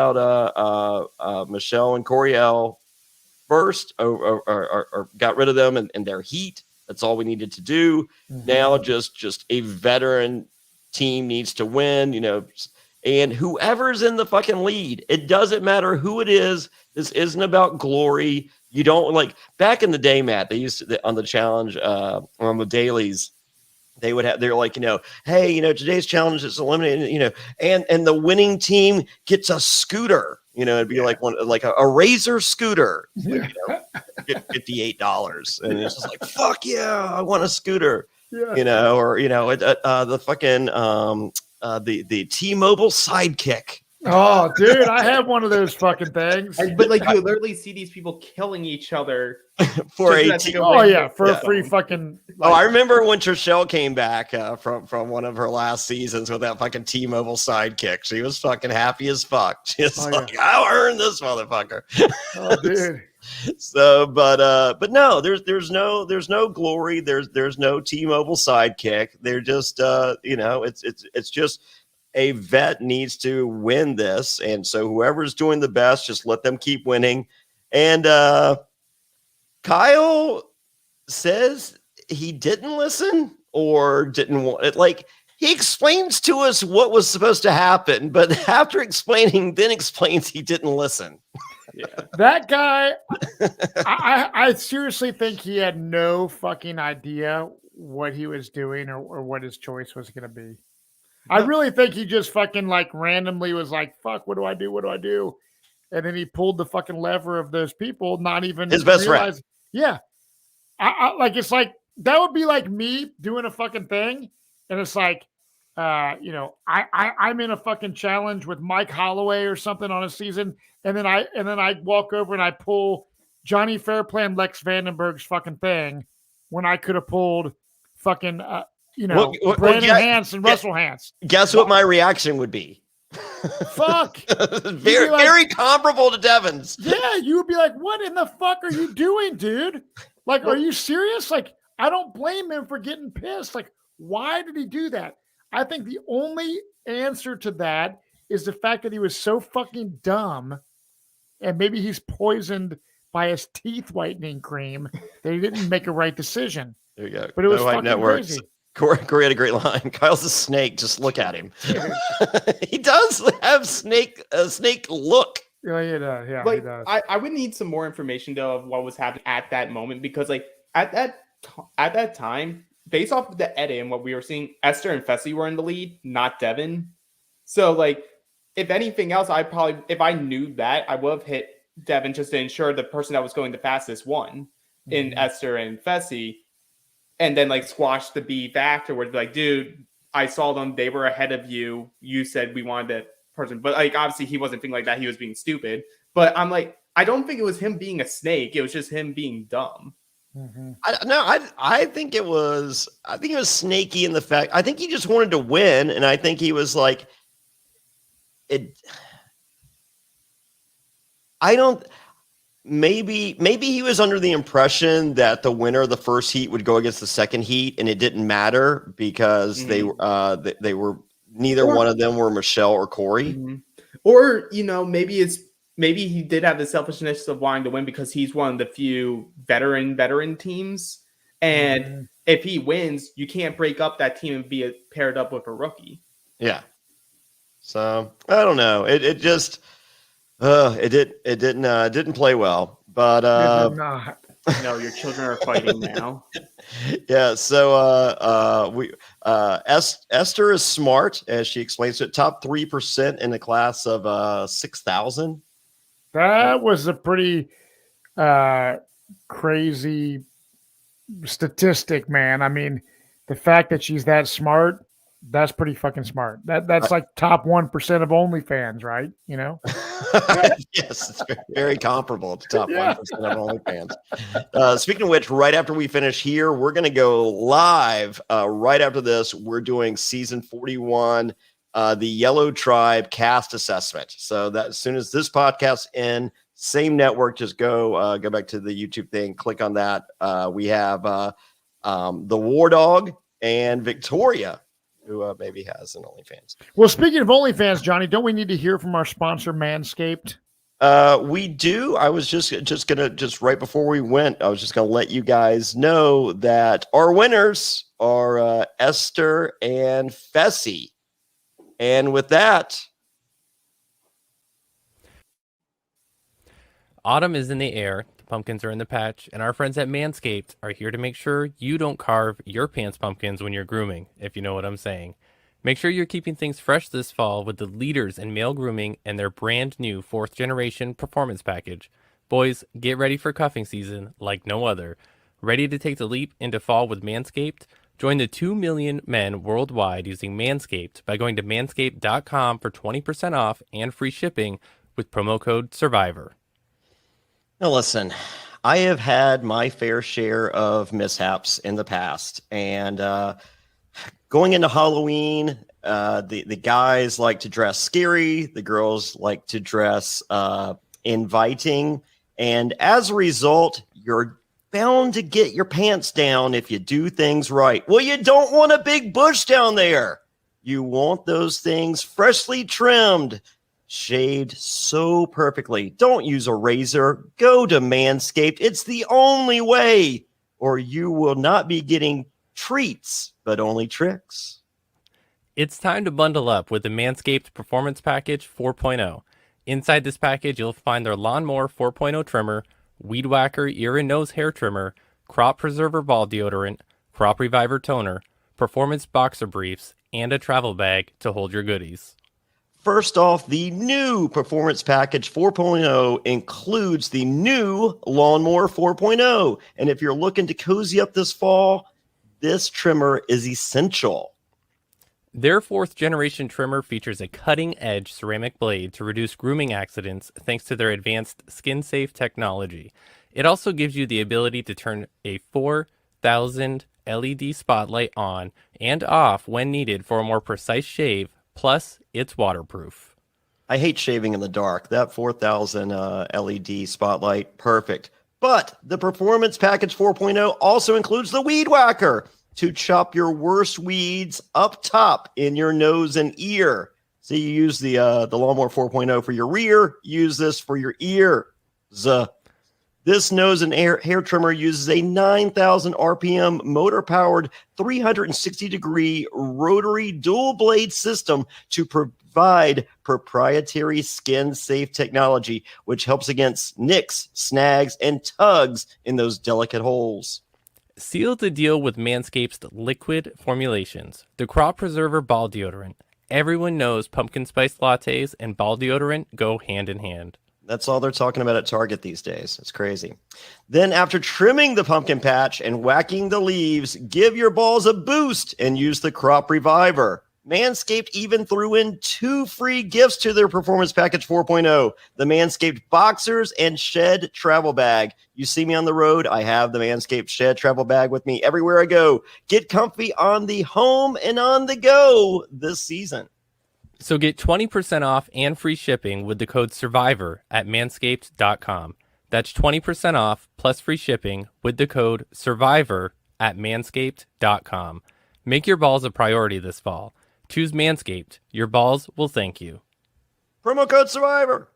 Speaker 1: and Coriel first, or got rid of them and their heat. That's all we needed to do. Now just a veteran team needs to win, you know, and whoever's in the fucking lead, it doesn't matter who it is. This isn't about glory. You don't like back in the day, Matt, they used to on the challenge on the dailies, they're like, you know, hey, you know, today's challenge is eliminated, you know, and the winning team gets a scooter. You know, it'd be like a Razor scooter, like, you know, $58, and it's just like, fuck yeah, I want a scooter. Yeah. You know, or you know, the fucking the T-Mobile Sidekick.
Speaker 2: Oh, dude, I have one of those fucking things.
Speaker 3: But like, you literally see these people killing each other
Speaker 1: for a
Speaker 2: free fucking.
Speaker 1: Like, I remember when Trishelle came back from one of her last seasons with that fucking T-Mobile Sidekick. She was fucking happy as fuck. She's like, I'll earn this motherfucker. Oh, dude. So, but no, there's no glory. There's no T-Mobile Sidekick. They're just you know, it's just a vet needs to win this, and so whoever's doing the best, just let them keep winning. And Kyle says he didn't listen or didn't want it. Like, he explains to us what was supposed to happen, but after explaining, then explains he didn't listen.
Speaker 3: Yeah,
Speaker 2: that guy, I seriously think he had no fucking idea what he was doing or what his choice was going to be. I really think he just fucking like randomly was like, fuck, what do I do? What do I do? And then he pulled the fucking lever of those people, not even
Speaker 1: his best friend.
Speaker 2: Yeah. I like, it's like, that would be like me doing a fucking thing. And it's like, you know, I'm in a fucking challenge with Mike Holloway or something on a season. And then I walk over and I pull Johnny Fairplay, Lex Vandenberg's fucking thing when I could have pulled fucking, you know, Brandon Hans and Russell Hans.
Speaker 1: Guess what my reaction would be?
Speaker 2: Fuck.
Speaker 1: Very comparable to Devin's.
Speaker 2: Yeah, you would be like, what in the fuck are you doing, dude? Like, are you serious? Like, I don't blame him for getting pissed. Like, why did he do that? I think the only answer to that is the fact that he was so fucking dumb, and maybe he's poisoned by his teeth whitening cream that he didn't make a right decision.
Speaker 1: There you go.
Speaker 2: But it was
Speaker 1: No Hype
Speaker 2: fucking
Speaker 1: Networks.
Speaker 2: crazy.
Speaker 1: Corey had a great line. Kyle's a snake. Just look at him. He does have a snake look.
Speaker 2: Yeah, he does. Yeah,
Speaker 3: Like,
Speaker 2: he does.
Speaker 3: I would need some more information though of what was happening at that moment, because like at that time, based off of the edit and what we were seeing, Esther and Fessy were in the lead, not Devin. So like, if anything else, if I knew that, I would have hit Devin just to ensure the person that was going the fastest won in Esther and Fessy, and then like squash the beef afterwards. Like, dude, I saw them; they were ahead of you. You said we wanted that person, but like obviously he wasn't thinking like that. He was being stupid. But I'm like, I don't think it was him being a snake. It was just him being dumb.
Speaker 1: I think it was snaky in the fact. I think he just wanted to win, and I think he was like, it. I don't. Maybe he was under the impression that the winner of the first heat would go against the second heat, and it didn't matter because they were neither one of them were Michelle or Corey.
Speaker 3: Or maybe he did have the selfishness of wanting to win because he's one of the few veteran teams, and if he wins, you can't break up that team and be paired up with a rookie.
Speaker 1: Yeah. So I don't know. It just. It didn't play well, but
Speaker 2: it did not.
Speaker 3: No, your children are fighting now.
Speaker 1: Yeah. So Esther is smart, as she explains it. Top 3% in the class of 6,000.
Speaker 2: That was a pretty crazy statistic, man. I mean, the fact that she's that smart, that's pretty fucking smart. That's like top 1% of OnlyFans, right? You know?
Speaker 1: Yes, it's very comparable to top 1% of OnlyFans. Speaking of which, right after we finish here, we're going to go live. Right after this, we're doing season 41, the Yellow Tribe cast assessment. So that as soon as this podcast ends, same network, just go back to the YouTube thing, click on that. We have the War Dog and Victoria, who maybe has an OnlyFans.
Speaker 2: Well, speaking of OnlyFans, Johnny, don't we need to hear from our sponsor, Manscaped?
Speaker 1: We do. I was just right before we went, I was just gonna let you guys know that our winners are Esther and Fessy. And with that,
Speaker 4: autumn is in the air, the pumpkins are in the patch, and our friends at Manscaped are here to make sure you don't carve your pants pumpkins when you're grooming, if you know what I'm saying. Make sure you're keeping things fresh this fall with the leaders in male grooming and their brand new 4th generation performance package. Boys, get ready for cuffing season like no other. Ready to take the leap into fall with Manscaped? Join the 2 million men worldwide using Manscaped by going to manscaped.com for 20% off and free shipping with promo code SURVIVOR.
Speaker 1: now listen, I have had my fair share of mishaps in the past, and going into Halloween, the guys like to dress scary, the girls like to dress inviting, and as a result, you're bound to get your pants down if you do things right. Well, you don't want a big bush down there. You want those things freshly trimmed, shaved so perfectly. Don't use a razor. Go to Manscaped. It's the only way, or you will not be getting treats, but only tricks.
Speaker 4: It's time to bundle up with the Manscaped Performance Package 4.0. Inside this package, you'll find their Lawnmower 4.0 trimmer, Weed Whacker ear and nose hair trimmer, Crop Preserver ball deodorant, Crop Reviver toner, Performance boxer briefs, and a travel bag to hold your goodies.
Speaker 1: First off, the new Performance Package 4.0 includes the new Lawnmower 4.0. And if you're looking to cozy up this fall, this trimmer is essential.
Speaker 4: Their 4th generation trimmer features a cutting-edge ceramic blade to reduce grooming accidents thanks to their advanced skin-safe technology. It also gives you the ability to turn a 4,000 LED spotlight on and off when needed for a more precise shave, plus it's waterproof.
Speaker 1: I hate shaving in the dark. That 4,000 LED spotlight, perfect. But the Performance Package 4.0 also includes the Weed Whacker. to chop your worst weeds up top in your nose and ear. So you use the Lawnmower 4.0 for your rear. Use this for your ear. This nose and hair trimmer uses a 9,000 RPM motor-powered 360-degree rotary dual-blade system to provide proprietary skin-safe technology, which helps against nicks, snags, and tugs in those delicate holes.
Speaker 4: Seal the deal with Manscaped's liquid formulations, the crop preserver ball deodorant. Everyone knows pumpkin spice lattes and ball deodorant go hand in hand.
Speaker 1: That's all they're talking about at Target these days. It's crazy. Then after trimming the pumpkin patch and whacking the leaves, give your balls a boost and use the Crop Reviver. Manscaped even threw in 2 free gifts to their Performance Package 4.0, the Manscaped Boxers and Shed Travel Bag. You see me on the road, I have the Manscaped Shed Travel Bag with me everywhere I go. Get comfy on the home and on the go this season.
Speaker 4: So get 20% off and free shipping with the code SURVIVOR at manscaped.com. That's 20% off plus free shipping with the code SURVIVOR at manscaped.com. Make your balls a priority this fall. Choose Manscaped. Your balls will thank you.
Speaker 1: Promo code SURVIVOR.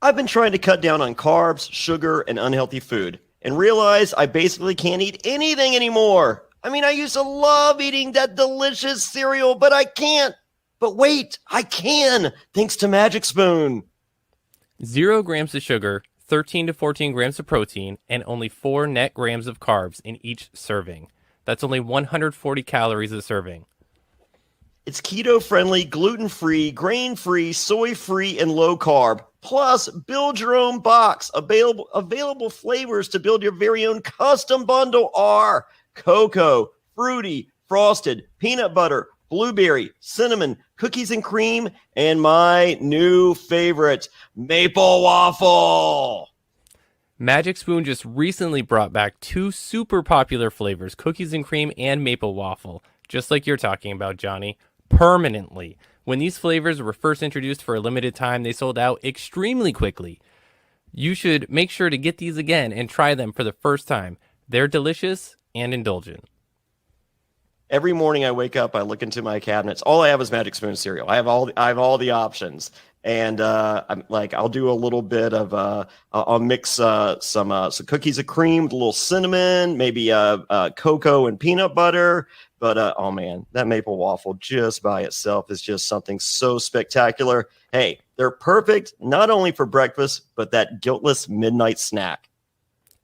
Speaker 1: I've been trying to cut down on carbs, sugar, and unhealthy food and realize I basically can't eat anything anymore. I mean, I used to love eating that delicious cereal, but I can't. But wait, I can, thanks to Magic Spoon.
Speaker 4: 0 grams of sugar, 13 to 14 grams of protein, and only 4 net grams of carbs in each serving. That's only 140 calories a serving.
Speaker 1: It's keto-friendly, gluten-free, grain-free, soy-free, and low-carb. Plus, build your own box. Available flavors to build your very own custom bundle are cocoa, fruity, frosted, peanut butter, blueberry, cinnamon, cookies and cream, and my new favorite, maple waffle.
Speaker 4: Magic Spoon just recently brought back 2 super popular flavors, cookies and cream and maple waffle, just like you're talking about, Johnny, permanently. When these flavors were first introduced for a limited time, they sold out extremely quickly. You should make sure to get these again and try them for the first time. They're delicious and indulgent.
Speaker 1: Every morning I wake up, I look into my cabinets. All I have is Magic Spoon cereal. I have all the options, and I'm like, I'll do a little bit of I'll mix some cookies and cream with a little cinnamon, maybe cocoa and peanut butter. But oh man, that maple waffle just by itself is just something so spectacular. Hey, they're perfect not only for breakfast, but that guiltless midnight snack.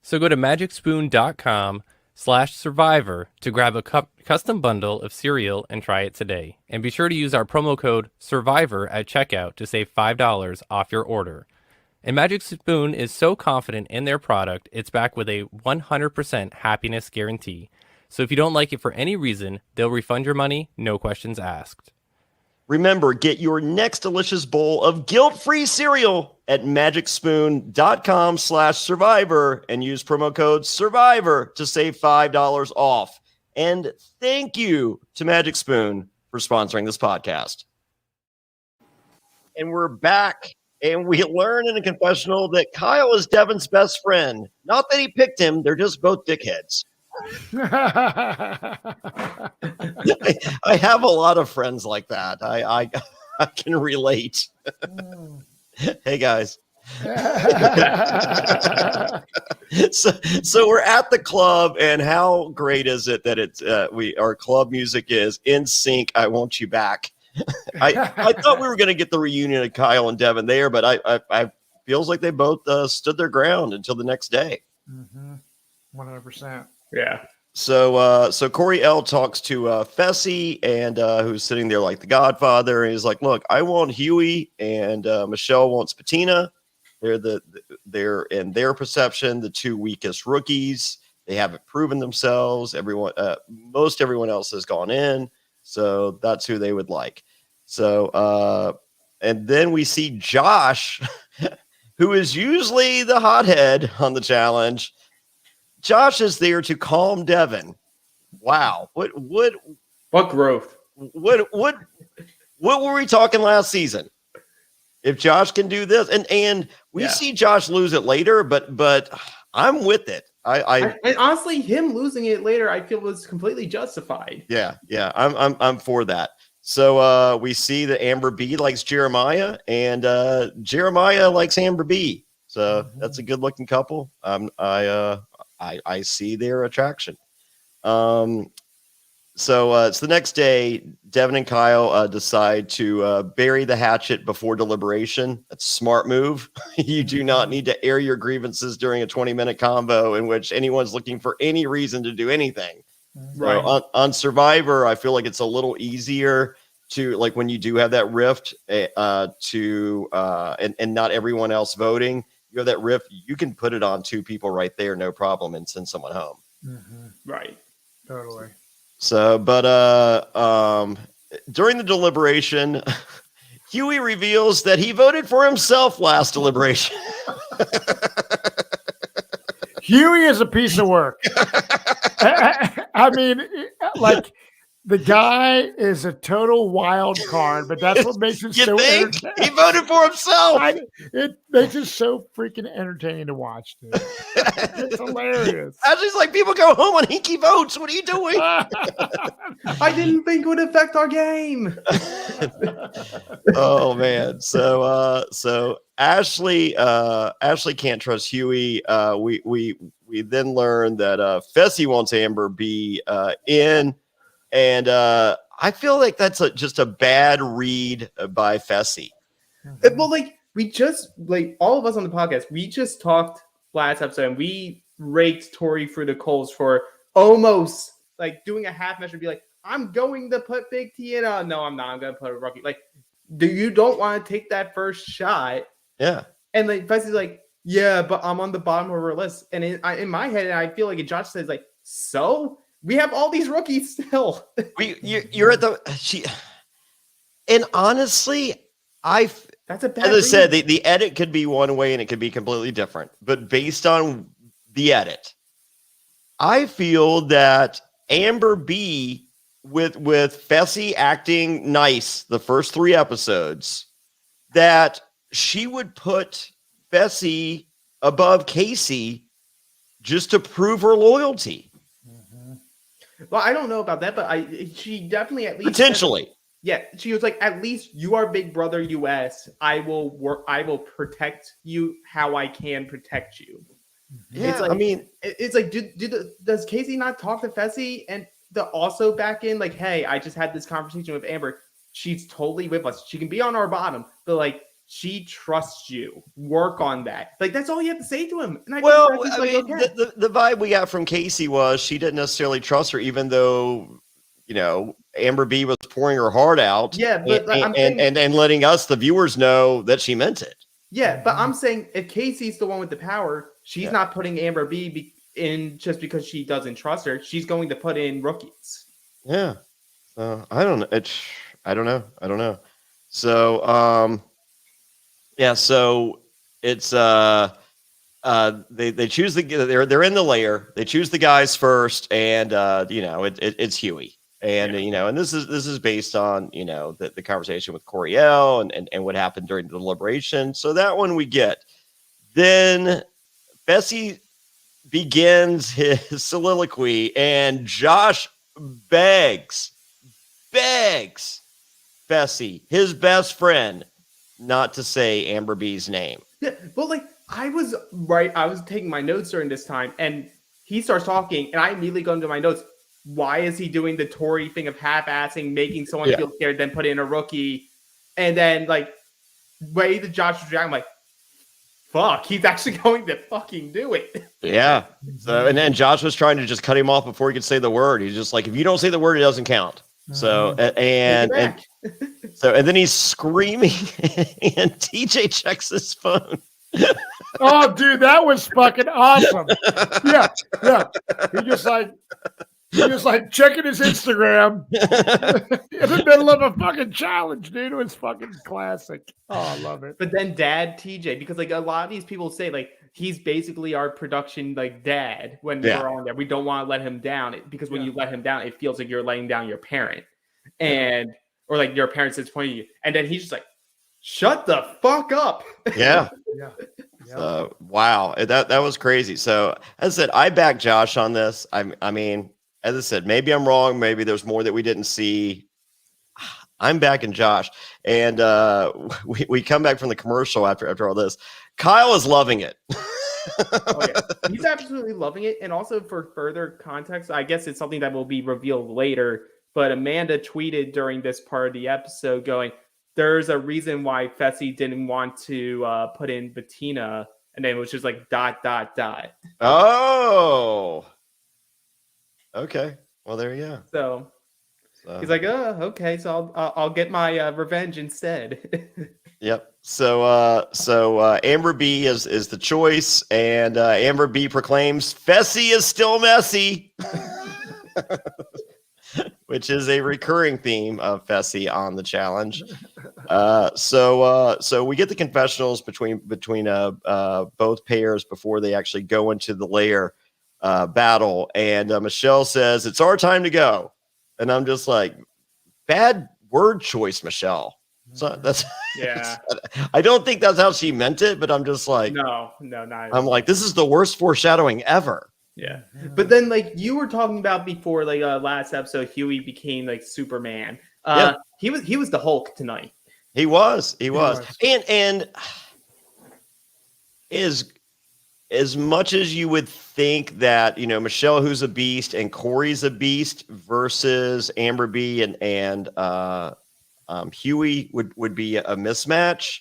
Speaker 4: So go to magicspoon.com/survivor to grab a custom bundle of cereal and try it today. And be sure to use our promo code SURVIVOR at checkout to save $5 off your order. And Magic Spoon is so confident in their product, it's backed with a 100% happiness guarantee. So if you don't like it for any reason, they'll refund your money, no questions asked.
Speaker 1: Remember, get your next delicious bowl of guilt-free cereal at magicspoon.com/survivor and use promo code SURVIVOR to save $5 off. And thank you to Magic Spoon for sponsoring this podcast. And we're back, and we learn in a confessional that Kyle is Devin's best friend. Not that he picked him, they're just both dickheads. I have a lot of friends like that. I can relate. Hey guys. So we're at the club, and how great is it that it's our club music is In Sync, I Want You Back. I thought we were going to get the reunion of Kyle and Devin there, but I feels like they both stood their ground until the next day.
Speaker 2: 100%.
Speaker 3: Yeah.
Speaker 1: So Corey L talks to Fessy, and who's sitting there like the Godfather, and he's like, "Look, I want Huey, and Michelle wants Patina. They're in their perception the 2 weakest rookies. They haven't proven themselves. Most everyone else has gone in, so that's who they would like." So and then we see Josh, who is usually the hothead on the challenge. Josh is there to calm Devin. Wow. What
Speaker 3: growth?
Speaker 1: What were we talking last season? If Josh can do this, and we see Josh lose it later, but I'm with it.
Speaker 3: And honestly, him losing it later, I feel was completely justified.
Speaker 1: Yeah, I'm for that. So we see that Amber B likes Jeremiah, and Jeremiah likes Amber B. So that's a good looking couple. I see their attraction. So it's the next day. Devin and Kyle decide to bury the hatchet before deliberation. That's a smart move. You do not need to air your grievances during a 20-minute convo in which anyone's looking for any reason to do anything.
Speaker 3: Right.
Speaker 1: So on Survivor, I feel like it's a little easier to, like, when you do have that rift and not everyone else voting, you have that rift, you can put it on two people right there, no problem, and send someone home.
Speaker 3: Right.
Speaker 2: Totally.
Speaker 1: So, but during the deliberation, Huey reveals that he voted for himself last deliberation.
Speaker 2: Huey is a piece of work. I mean, like, the guy is a total wild card, but that's what makes it
Speaker 1: You
Speaker 2: so
Speaker 1: think
Speaker 2: entertaining.
Speaker 1: he voted for himself?
Speaker 2: It makes it so freaking entertaining to watch, dude. It's hilarious.
Speaker 1: Ashley's like, people go home on hinky votes. What are you doing?
Speaker 3: I didn't think it would affect our game.
Speaker 1: Oh man. So Ashley can't trust Huey. We then learn that Fessy wants Amber B in, and I feel like that's just a bad read by Fessy.
Speaker 3: Well, like, we just, like, all of us on the podcast, we just talked last episode and we raked Tori through the coals for almost like doing a half measure, be like, I'm going to put Big T in. No, I'm not. I'm going to put a rookie. Like, you don't want to take that first shot.
Speaker 1: Yeah.
Speaker 3: And like Fessy's like, yeah, but I'm on the bottom of her list. And in my head, I feel like Josh says, like, so we have all these rookies still.
Speaker 1: You're at the and honestly,
Speaker 3: that's a bad
Speaker 1: as I
Speaker 3: read.
Speaker 1: said, the edit could be one way and it could be completely different. But based on the edit, I feel that Amber B with Fessy acting nice the first 3 episodes, that she would put Fessy above Casey just to prove her loyalty.
Speaker 3: Well, I don't know about that, but she definitely at least
Speaker 1: Potentially.
Speaker 3: Yeah, she was like, at least you are Big Brother US. I will protect you how I can protect you.
Speaker 1: Yeah,
Speaker 3: it's like,
Speaker 1: I mean,
Speaker 3: it's like, does Casey not talk to Fessy and also back in, like, hey, I just had this conversation with Amber. She's totally with us. She can be on our bottom, but like, she trusts you. Work on that. Like, that's all you have to say to him. And
Speaker 1: the vibe we got from Casey was she didn't necessarily trust her, even though, you know, Amber B was pouring her heart out.
Speaker 3: Yeah, but
Speaker 1: and letting us, the viewers, know that she meant it.
Speaker 3: Yeah, but I'm saying if Casey's the one with the power, she's not putting Amber B in just because she doesn't trust her. She's going to put in rookies.
Speaker 1: Yeah. I don't know. I don't know. So, so it's they choose they're in the lair. They choose the guys first, and it's Huey. And and this is based on the conversation with Coriel and what happened during the deliberation. So that one we get. Then Fessy begins his soliloquy, and Josh begs Fessy, his best friend, not to say Amber B's name.
Speaker 3: Yeah, but like I was taking my notes during this time, and he starts talking, and I immediately go into my notes. Why is he doing the Tory thing of half-assing, making someone feel scared, then put in a rookie, and then like way the Josh was reacting, I'm like, fuck, he's actually going to fucking do it.
Speaker 1: Yeah. So and then Josh was trying to just cut him off before he could say the word. He's just like, if you don't say the word, it doesn't count. So and then he's screaming, and TJ checks his phone.
Speaker 2: Oh, dude, that was fucking awesome. Yeah. He just like checking his Instagram in the middle of a fucking challenge, dude. It was fucking classic. Oh, I love it.
Speaker 3: But then Dad TJ, because like a lot of these people say like he's basically our production like dad when we're on there. We don't want to let him down because when you let him down, it feels like you're letting down your parent or like your parents' point of view. And then he's just like, shut the fuck up.
Speaker 1: Yeah.
Speaker 2: Yeah.
Speaker 1: Wow, that was crazy. So as I said, I back Josh on this. I mean, as I said, maybe I'm wrong. Maybe there's more that we didn't see. I'm backing Josh, and we come back from the commercial after all this. Kyle is loving it.
Speaker 3: Oh, yeah. He's absolutely loving it. And also for further context, I guess it's something that will be revealed later. But Amanda tweeted during this part of the episode going, there's a reason why Fessy didn't want to put in Bettina. And then it was just like ...
Speaker 1: Oh, okay. Well, there you go.
Speaker 3: So he's like, oh, okay. So I'll get my revenge instead.
Speaker 1: Yep. So Amber B is the choice, and Amber B proclaims Fessy is still messy, which is a recurring theme of Fessy on the challenge. So we get the confessionals between both pairs before they actually go into the lair battle, and Michelle says it's our time to go, and I'm just like, bad word choice, Michelle. So that's
Speaker 3: Yeah.
Speaker 1: I don't think that's how she meant it, but I'm just like,
Speaker 3: No, not at
Speaker 1: I'm
Speaker 3: all.
Speaker 1: like, this is the worst foreshadowing ever.
Speaker 3: Yeah. But then like you were talking about before, like last episode, Huey became like Superman.
Speaker 1: Yeah.
Speaker 3: He was the Hulk tonight.
Speaker 1: He was.
Speaker 2: was.
Speaker 1: And as much as you would think that, Michelle, who's a beast, and Corey's a beast versus Amber B and Huey would be a mismatch.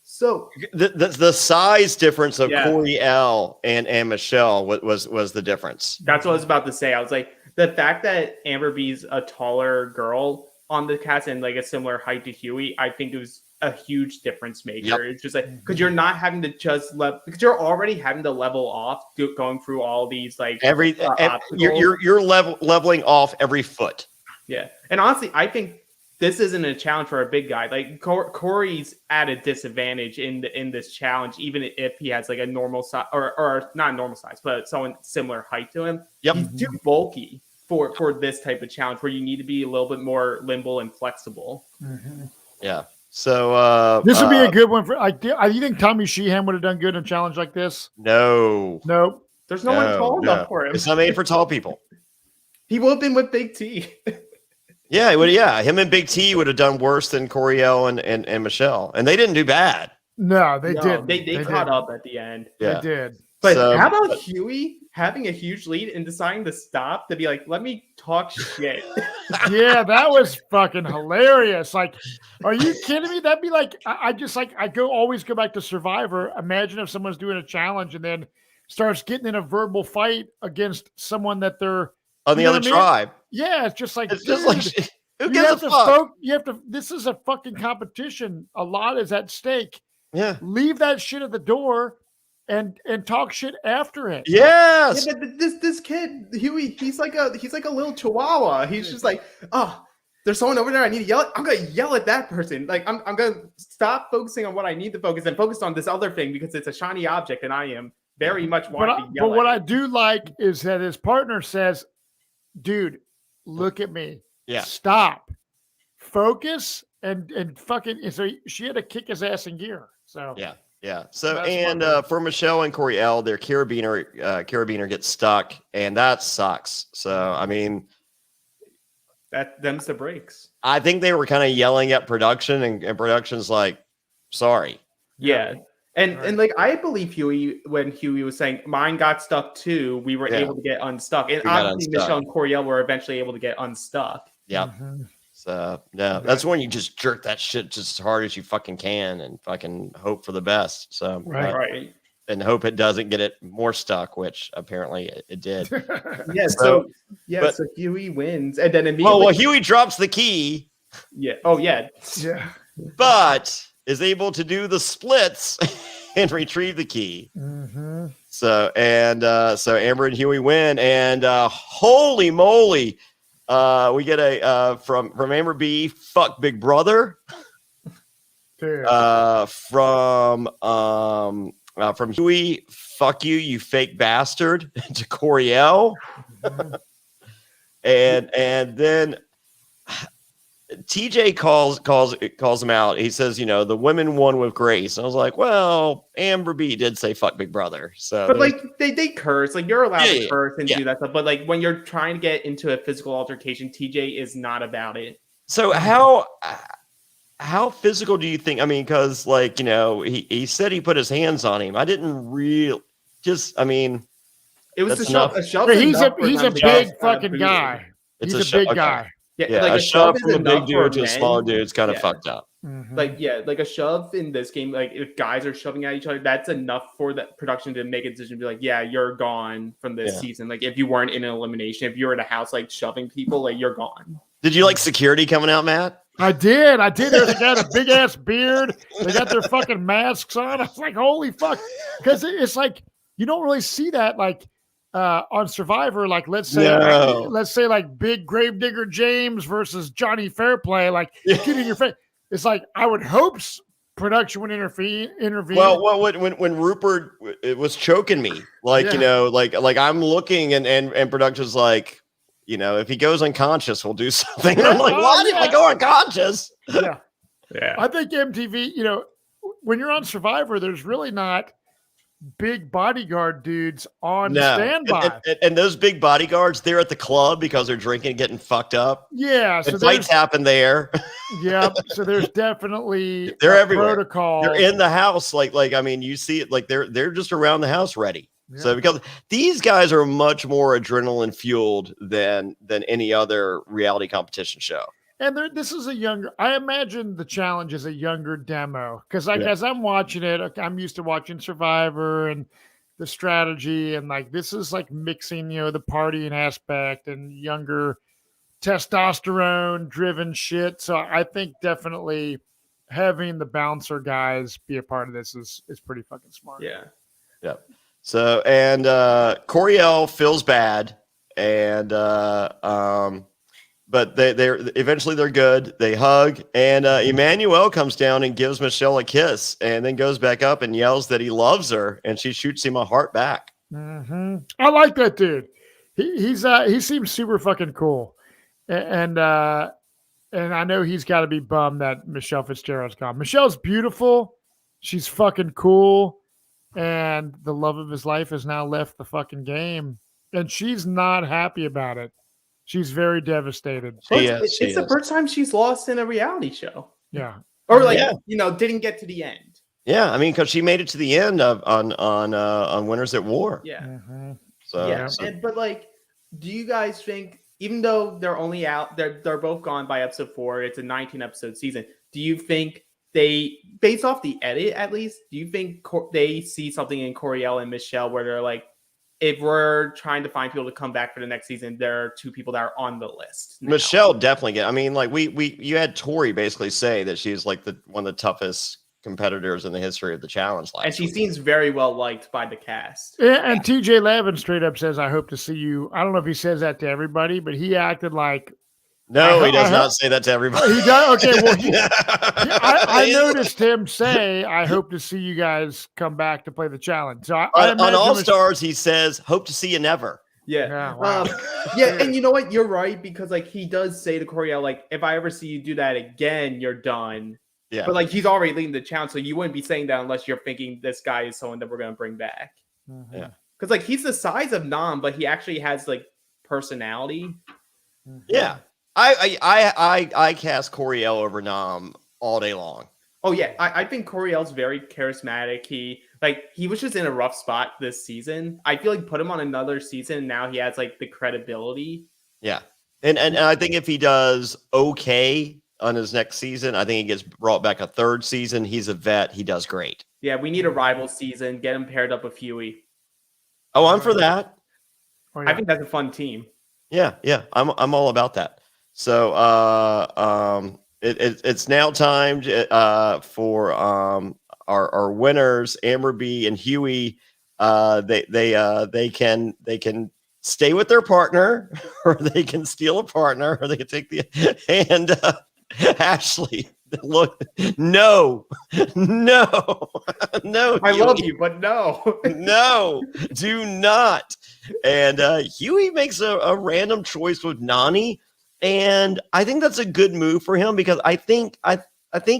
Speaker 3: So
Speaker 1: The size difference of
Speaker 3: Yeah.
Speaker 1: Corey L and Michelle was the difference.
Speaker 3: that's what I was about to say. I was like, the fact that Amber B's a taller girl on the cast and like a similar height to Huey, I think it was a huge difference maker.
Speaker 1: Yep.
Speaker 3: It's just like, because you're not having to just because you're already having to level off going through all these like
Speaker 1: You're leveling off every foot.
Speaker 3: Yeah. And honestly, I think this isn't a challenge for a big guy. Like Corey's at a disadvantage in this challenge, even if he has like a normal size or not normal size, but someone similar height to him.
Speaker 1: Yep.
Speaker 3: He's too bulky for this type of challenge where you need to be a little bit more limble and flexible.
Speaker 1: Yeah. So
Speaker 2: This would be a good one for. You think Tommy Sheehan would have done good in a challenge like this?
Speaker 1: no.
Speaker 2: Nope.
Speaker 3: There's no one tall enough for him.
Speaker 1: It's not made for tall people.
Speaker 3: He would have been with Big T.
Speaker 1: Yeah, it would. Yeah, him and Big T would have done worse than Coriel and Michelle, and they didn't do bad.
Speaker 2: No, they didn't.
Speaker 3: They caught
Speaker 2: didn't.
Speaker 3: up at the end.
Speaker 1: Yeah.
Speaker 2: They did.
Speaker 3: But
Speaker 1: So-
Speaker 3: how about Huey having a huge lead and deciding to stop to be like, let me talk shit?
Speaker 2: Yeah, that was fucking hilarious. Like, are you kidding me? That'd be like, I always go back to Survivor. Imagine if someone's doing a challenge and then starts getting in a verbal fight against someone that they're
Speaker 1: On the
Speaker 2: You know
Speaker 1: other
Speaker 2: what I mean?
Speaker 1: tribe,
Speaker 2: Yeah, it's just like,
Speaker 1: it's just
Speaker 2: dude,
Speaker 1: like who
Speaker 2: you
Speaker 1: gives
Speaker 2: have
Speaker 1: a
Speaker 2: to
Speaker 1: fuck?
Speaker 2: you have to. This is a fucking competition. A lot is at stake.
Speaker 1: Yeah.
Speaker 2: Leave that shit at the door, and talk shit after it.
Speaker 1: Yes.
Speaker 3: Yeah, but this kid Huey, he's like a little chihuahua. He's just like, oh, there's someone over there I need to yell at. I'm gonna yell at that person. Like I'm gonna stop focusing on what I need to focus and focus on this other thing because it's a shiny object and I am very much wanting to yell.
Speaker 2: But what
Speaker 3: at
Speaker 2: I
Speaker 3: it.
Speaker 2: do like is that his partner says, "Dude, look at me.
Speaker 1: Yeah.
Speaker 2: Stop, focus, and fucking." So she had to kick his ass in gear. So
Speaker 1: Yeah. Yeah. So
Speaker 2: That's
Speaker 1: and
Speaker 2: one way.
Speaker 1: for Michelle and Coriel, their carabiner gets stuck, and that sucks. So I mean,
Speaker 3: That them's the breaks.
Speaker 1: I think they were kind of yelling at production, and production's like, sorry.
Speaker 3: Yeah. And
Speaker 2: Right.
Speaker 3: and like I believe Huey when Huey was saying mine got stuck too, we were
Speaker 1: Yeah.
Speaker 3: able to get unstuck. And
Speaker 1: We got
Speaker 3: obviously
Speaker 1: unstuck.
Speaker 3: Michelle and Coriel were eventually able to get unstuck.
Speaker 1: Yeah.
Speaker 2: Mhm.
Speaker 1: So no, that's when you just jerk that shit just as hard as you fucking can and fucking hope for the best. So
Speaker 2: Right.
Speaker 3: Right.
Speaker 1: and hope it doesn't get it more stuck, which apparently it did.
Speaker 3: Yeah,
Speaker 1: So-
Speaker 3: so Huey wins, and then immediately,
Speaker 1: Well, Huey drops the key,
Speaker 3: yeah, oh yeah,
Speaker 2: Yeah.
Speaker 1: but is able to do the splits and retrieve the key.
Speaker 2: Mhm.
Speaker 1: So so Amber and Huey win, and holy moly, we get a from Amber B, fuck Big Brother.
Speaker 2: Dude.
Speaker 1: From Huey, fuck you, you fake bastard, to Coriel.
Speaker 2: Mhm.
Speaker 1: And then TJ calls him out. He says, the women won with grace. And I was like, well, Amber B did say "fuck Big Brother," so.
Speaker 3: But like they curse, like you're allowed to curse and
Speaker 1: yeah.
Speaker 3: do that stuff. But like when you're trying to get into a physical altercation, TJ is not about it.
Speaker 1: So how physical do you think? I mean, because he said he put his hands on him. I didn't really
Speaker 3: It was
Speaker 1: that's
Speaker 3: a shove.
Speaker 1: enough.
Speaker 3: A shove.
Speaker 2: He's a big fucking guy.
Speaker 1: It's
Speaker 2: He's a big
Speaker 1: okay.
Speaker 2: guy.
Speaker 3: Yeah, like
Speaker 1: a shove from a big
Speaker 3: enough for
Speaker 1: dude to a
Speaker 3: men.
Speaker 1: smaller dude. It's kind of
Speaker 3: Yeah.
Speaker 1: fucked up.
Speaker 2: Mhm.
Speaker 3: Like a shove in this game, like if guys are shoving at each other, that's enough for the production to make a decision and be like, yeah, you're gone from this season. Like if you weren't in an elimination, if you were in a house like shoving people, like you're gone.
Speaker 1: Did you like security coming out, Matt?
Speaker 2: I did. There's a guy with a big ass beard. They got their fucking masks on. I was like, holy fuck. Because it's like, you don't really see that like on Survivor. Like, let's say like Big Gravedigger James versus Johnny Fairplay. Like, get in your face. It's like, I would hope production would intervene.
Speaker 1: Well, when Rupert it was choking me, like, like I'm looking and production's like, if he goes unconscious, we'll do something. And I'm like, what? If I go unconscious?
Speaker 2: Yeah.
Speaker 3: Yeah.
Speaker 2: I think MTV, when you're on Survivor, there's really not big bodyguard dudes on standby.
Speaker 1: And those big bodyguards, they're at the club because they're drinking and getting fucked up.
Speaker 2: Yeah.
Speaker 1: So fights happen there.
Speaker 2: Yeah. So there's definitely
Speaker 1: they're everywhere.
Speaker 2: Protocol.
Speaker 1: They're in the house. Like, I mean, you see it, like they're just around the house ready. Yeah. So because these guys are much more adrenaline fueled than any other reality competition show.
Speaker 2: And this is I imagine the challenge is a younger demo because as I'm watching it, I'm used to watching Survivor and the strategy and like, this is like mixing, the partying aspect and younger testosterone driven shit. So I think definitely having the bouncer guys be a part of this is pretty fucking smart.
Speaker 3: Yeah.
Speaker 1: Yeah. So, and Coriel feels bad, and but they're eventually they're good. They hug, and Emmanuel comes down and gives Michelle a kiss, and then goes back up and yells that he loves her, and she shoots him a heart back.
Speaker 2: Mm-hmm. I like that dude. He seems super fucking cool, and I know he's got to be bummed that Michelle Fitzgerald's gone. Michelle's beautiful. She's fucking cool. And the love of his life has now left the fucking game. And she's not happy about it. She's very devastated.
Speaker 3: It's the first time she's lost in a reality show.
Speaker 2: Yeah.
Speaker 3: Or didn't get to the end.
Speaker 1: Yeah, I mean, because she made it to the end on Winners at War.
Speaker 3: Yeah.
Speaker 2: Mm-hmm.
Speaker 3: So yeah. But like, do you guys think, even though they're only out, they're both gone by episode 4, it's a 19 episode season, do you think they, based off the edit at least, do you think they see something in Coriel and Michelle where they're like, if we're trying to find people to come back for the next season, there are 2 people that are on the list now.
Speaker 1: Michelle definitely I mean, like you had Tori basically say that she's like one of the toughest competitors in the history of the challenge last
Speaker 3: and she
Speaker 1: week.
Speaker 3: seems very well liked by the cast.
Speaker 2: Yeah, and TJ Levin straight up says, I hope to see you. I don't know if he says that to everybody, but he acted like,
Speaker 1: no, he does not say that to everybody.
Speaker 2: He does. Okay, well, I noticed him say, "I hope to see you guys come back to play the challenge." So
Speaker 1: on All Stars, he says, "Hope to see you never."
Speaker 3: Yeah,
Speaker 2: wow.
Speaker 3: And you know what? You're right, because like he does say to Coriel, like, if I ever see you do that again, you're done.
Speaker 1: Yeah,
Speaker 3: but like he's already leading the challenge, so you wouldn't be saying that unless you're thinking this guy is someone that we're gonna bring back.
Speaker 2: Mm-hmm.
Speaker 1: Yeah,
Speaker 3: because like he's the size of Nam, but he actually has like personality.
Speaker 2: Mm-hmm.
Speaker 1: Yeah. I cast Coriel over Nam all day long.
Speaker 3: Oh yeah, I think Coriel's very charismatic. He was just in a rough spot this season. I feel like put him on another season, and now he has like the credibility.
Speaker 1: Yeah, and I think if he does okay on his next season, I think he gets brought back a 3rd season. He's a vet. He does great.
Speaker 3: Yeah, we need a rival season. Get him paired up with Huey.
Speaker 1: Oh, I'm for that.
Speaker 2: Oh, yeah.
Speaker 3: I think that's a fun team.
Speaker 1: Yeah, I'm all about that. So it's now time for our winners, Amber B and Huey. They can stay with their partner, or they can steal a partner, or they can take the and Ashley. Look, no. I
Speaker 3: Huey. Love you, but no,
Speaker 1: no, do not. And Huey makes a random choice with Nani. And I think that's a good move for him because I think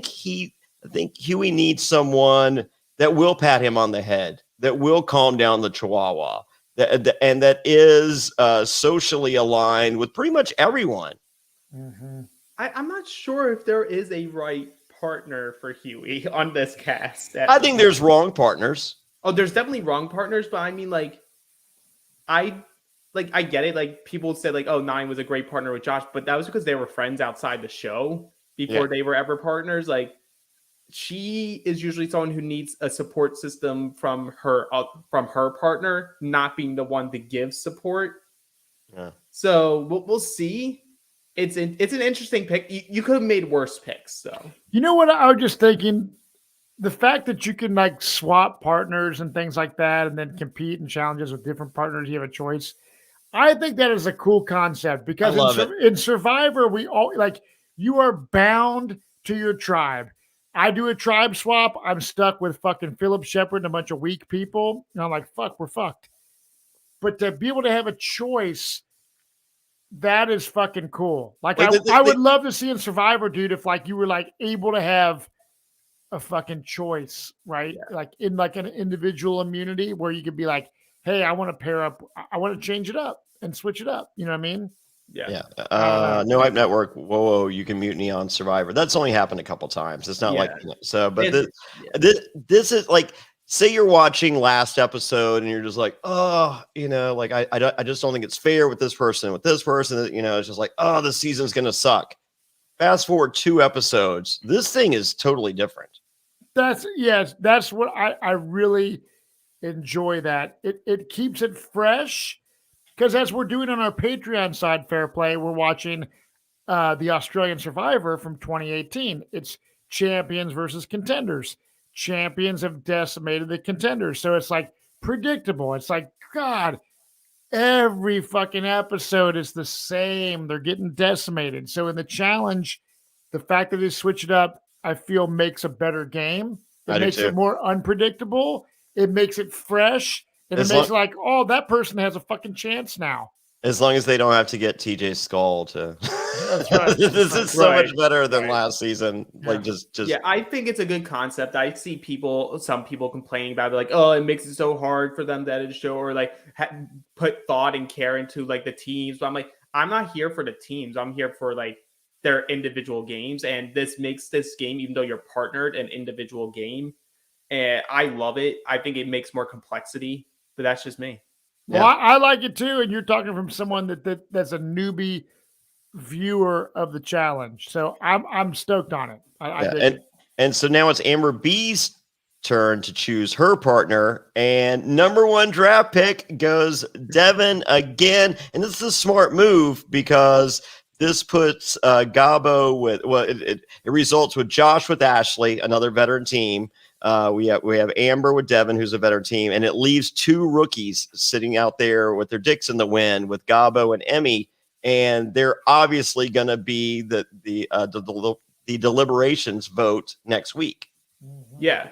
Speaker 1: Huey needs someone that will pat him on the head, that will calm down the Chihuahua, and that is socially aligned with pretty much everyone.
Speaker 2: Mm-hmm.
Speaker 3: I'm not sure if there is a right partner for Huey on this cast.
Speaker 1: I think there's wrong partners.
Speaker 3: Oh, there's definitely wrong partners, but I mean, I get it. Like people said, like, oh, Nine was a great partner with Josh, but that was because they were friends outside the show before they were ever partners. Like, she is usually someone who needs a support system from her partner, not being the one to give support.
Speaker 1: Yeah.
Speaker 3: So we'll see. It's an interesting pick. You could have made worse picks, though.
Speaker 2: You know what? I was just thinking, the fact that you can like swap partners and things like that, and then compete in challenges with different partners, you have a choice. I think that is a cool concept because in Survivor, we all like you are bound to your tribe. I do a tribe swap. I'm stuck with fucking Philip Shepard and a bunch of weak people. And I'm like, fuck, we're fucked. But to be able to have a choice, that is fucking cool. Like I would love to see in Survivor, dude, if like you were like able to have a fucking choice, right? Yeah. Like in like an individual immunity where you could be like, hey, I want to pair up, I want to change it up and switch it up. You know what I mean?
Speaker 3: Yeah.
Speaker 1: No Hype Network. Whoa, you can mutiny on Survivor. That's only happened a couple times. It's not like so, but this is like, say you're watching last episode and you're just like, oh, like I just don't think it's fair with this person, it's just like, oh, this season's gonna suck. Fast forward 2 episodes, this thing is totally different.
Speaker 2: That's what I really enjoy. That it keeps it fresh. Because as we're doing on our Patreon side, Fair Play, we're watching the Australian Survivor from 2018. It's champions versus contenders. Champions have decimated the contenders. So it's like predictable. It's like, God, every fucking episode is the same. They're getting decimated. So in the challenge, the fact that they switch it up, I feel makes a better game. It makes it more unpredictable. It makes it fresh. And it makes it like, oh, that person has a fucking chance now.
Speaker 1: As long as they don't have to get TJ Skull to.
Speaker 2: That's right.
Speaker 1: This is so much better than last season.
Speaker 2: Yeah.
Speaker 1: Like just.
Speaker 3: Yeah, I think it's a good concept. I see some people complaining about it, like, oh, it makes it so hard for them to edit a show or like put thought and care into like the teams. But I'm like, I'm not here for the teams. I'm here for like their individual games, and this makes this game, even though you're partnered, an individual game. And I love it. I think it makes more complexity. But that's just me.
Speaker 2: Well, yeah. I like it too. And you're talking from someone that's a newbie viewer of the challenge. So I'm stoked on it. I dig it.
Speaker 1: And so now it's Amber B's turn to choose her partner. And number 1 draft pick goes Devin again. And this is a smart move because this puts Gabo with it results with Josh with Ashley, another veteran team. We have Amber with Devin, who's a veteran team, and it leaves 2 rookies sitting out there with their dicks in the wind with Gabo and Emmy, and they're obviously going to be the deliberations vote next week.
Speaker 3: Yeah,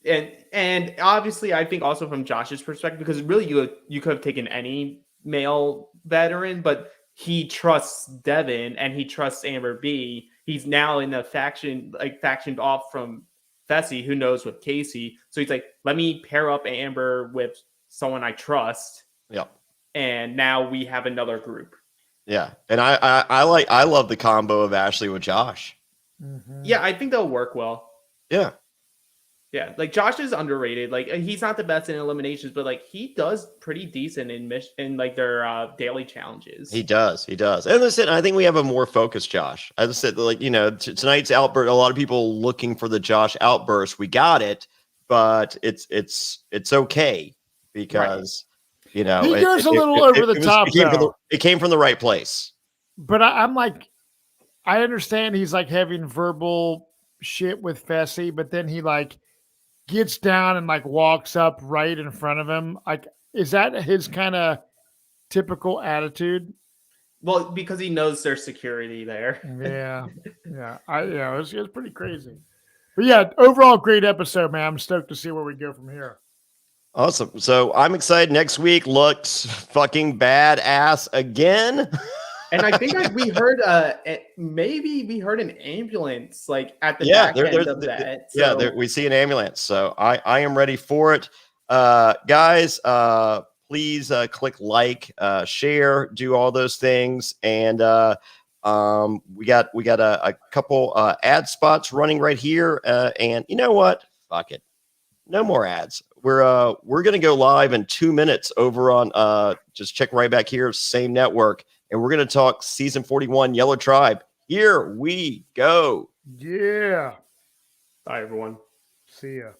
Speaker 3: and obviously, I think also from Josh's perspective, because really you could have taken any male veteran, but he trusts Devin and he trusts Amber B. He's now in a factioned off from Fessy, who knows with Casey. So he's like, let me pair up Amber with someone I trust.
Speaker 1: Yeah.
Speaker 3: And now we have another group.
Speaker 1: Yeah. And I love the combo of Ashley with Josh.
Speaker 2: Mm-hmm.
Speaker 3: Yeah, I think they'll work well.
Speaker 1: Yeah.
Speaker 3: Yeah, like Josh is underrated. Like he's not the best in eliminations, but like he does pretty decent in like their daily challenges.
Speaker 1: He does. And listen, I think we have a more focused Josh. As I said, like, tonight's outburst, a lot of people looking for the Josh outburst. We got it, but it's okay because
Speaker 2: he goes a little over the top.
Speaker 1: It came from the right place.
Speaker 2: But I'm like, I understand he's like having verbal shit with Fessy, but then he like gets down and like walks up right in front of him. Like, is that his kind of typical attitude?
Speaker 3: Well, because he knows there's security there.
Speaker 2: Yeah. It was pretty crazy. But yeah, overall great episode, man. I'm stoked to see where we go from here.
Speaker 1: Awesome. So I'm excited. Next week looks fucking badass again.
Speaker 3: And I think we heard maybe we heard an ambulance like at the
Speaker 1: Yeah,
Speaker 3: back end of that.
Speaker 1: yeah,
Speaker 3: So
Speaker 1: we see an ambulance. So I am ready for it. Guys, please click like, share, do all those things. And we got a couple ad spots running right here. And you know what? Fuck it. No more ads. We're gonna go live in 2 minutes over on just check right back here, same network, and we're gonna talk season 41 Yellow Tribe. Here we go.
Speaker 2: Yeah.
Speaker 3: bye everyone.
Speaker 2: See ya.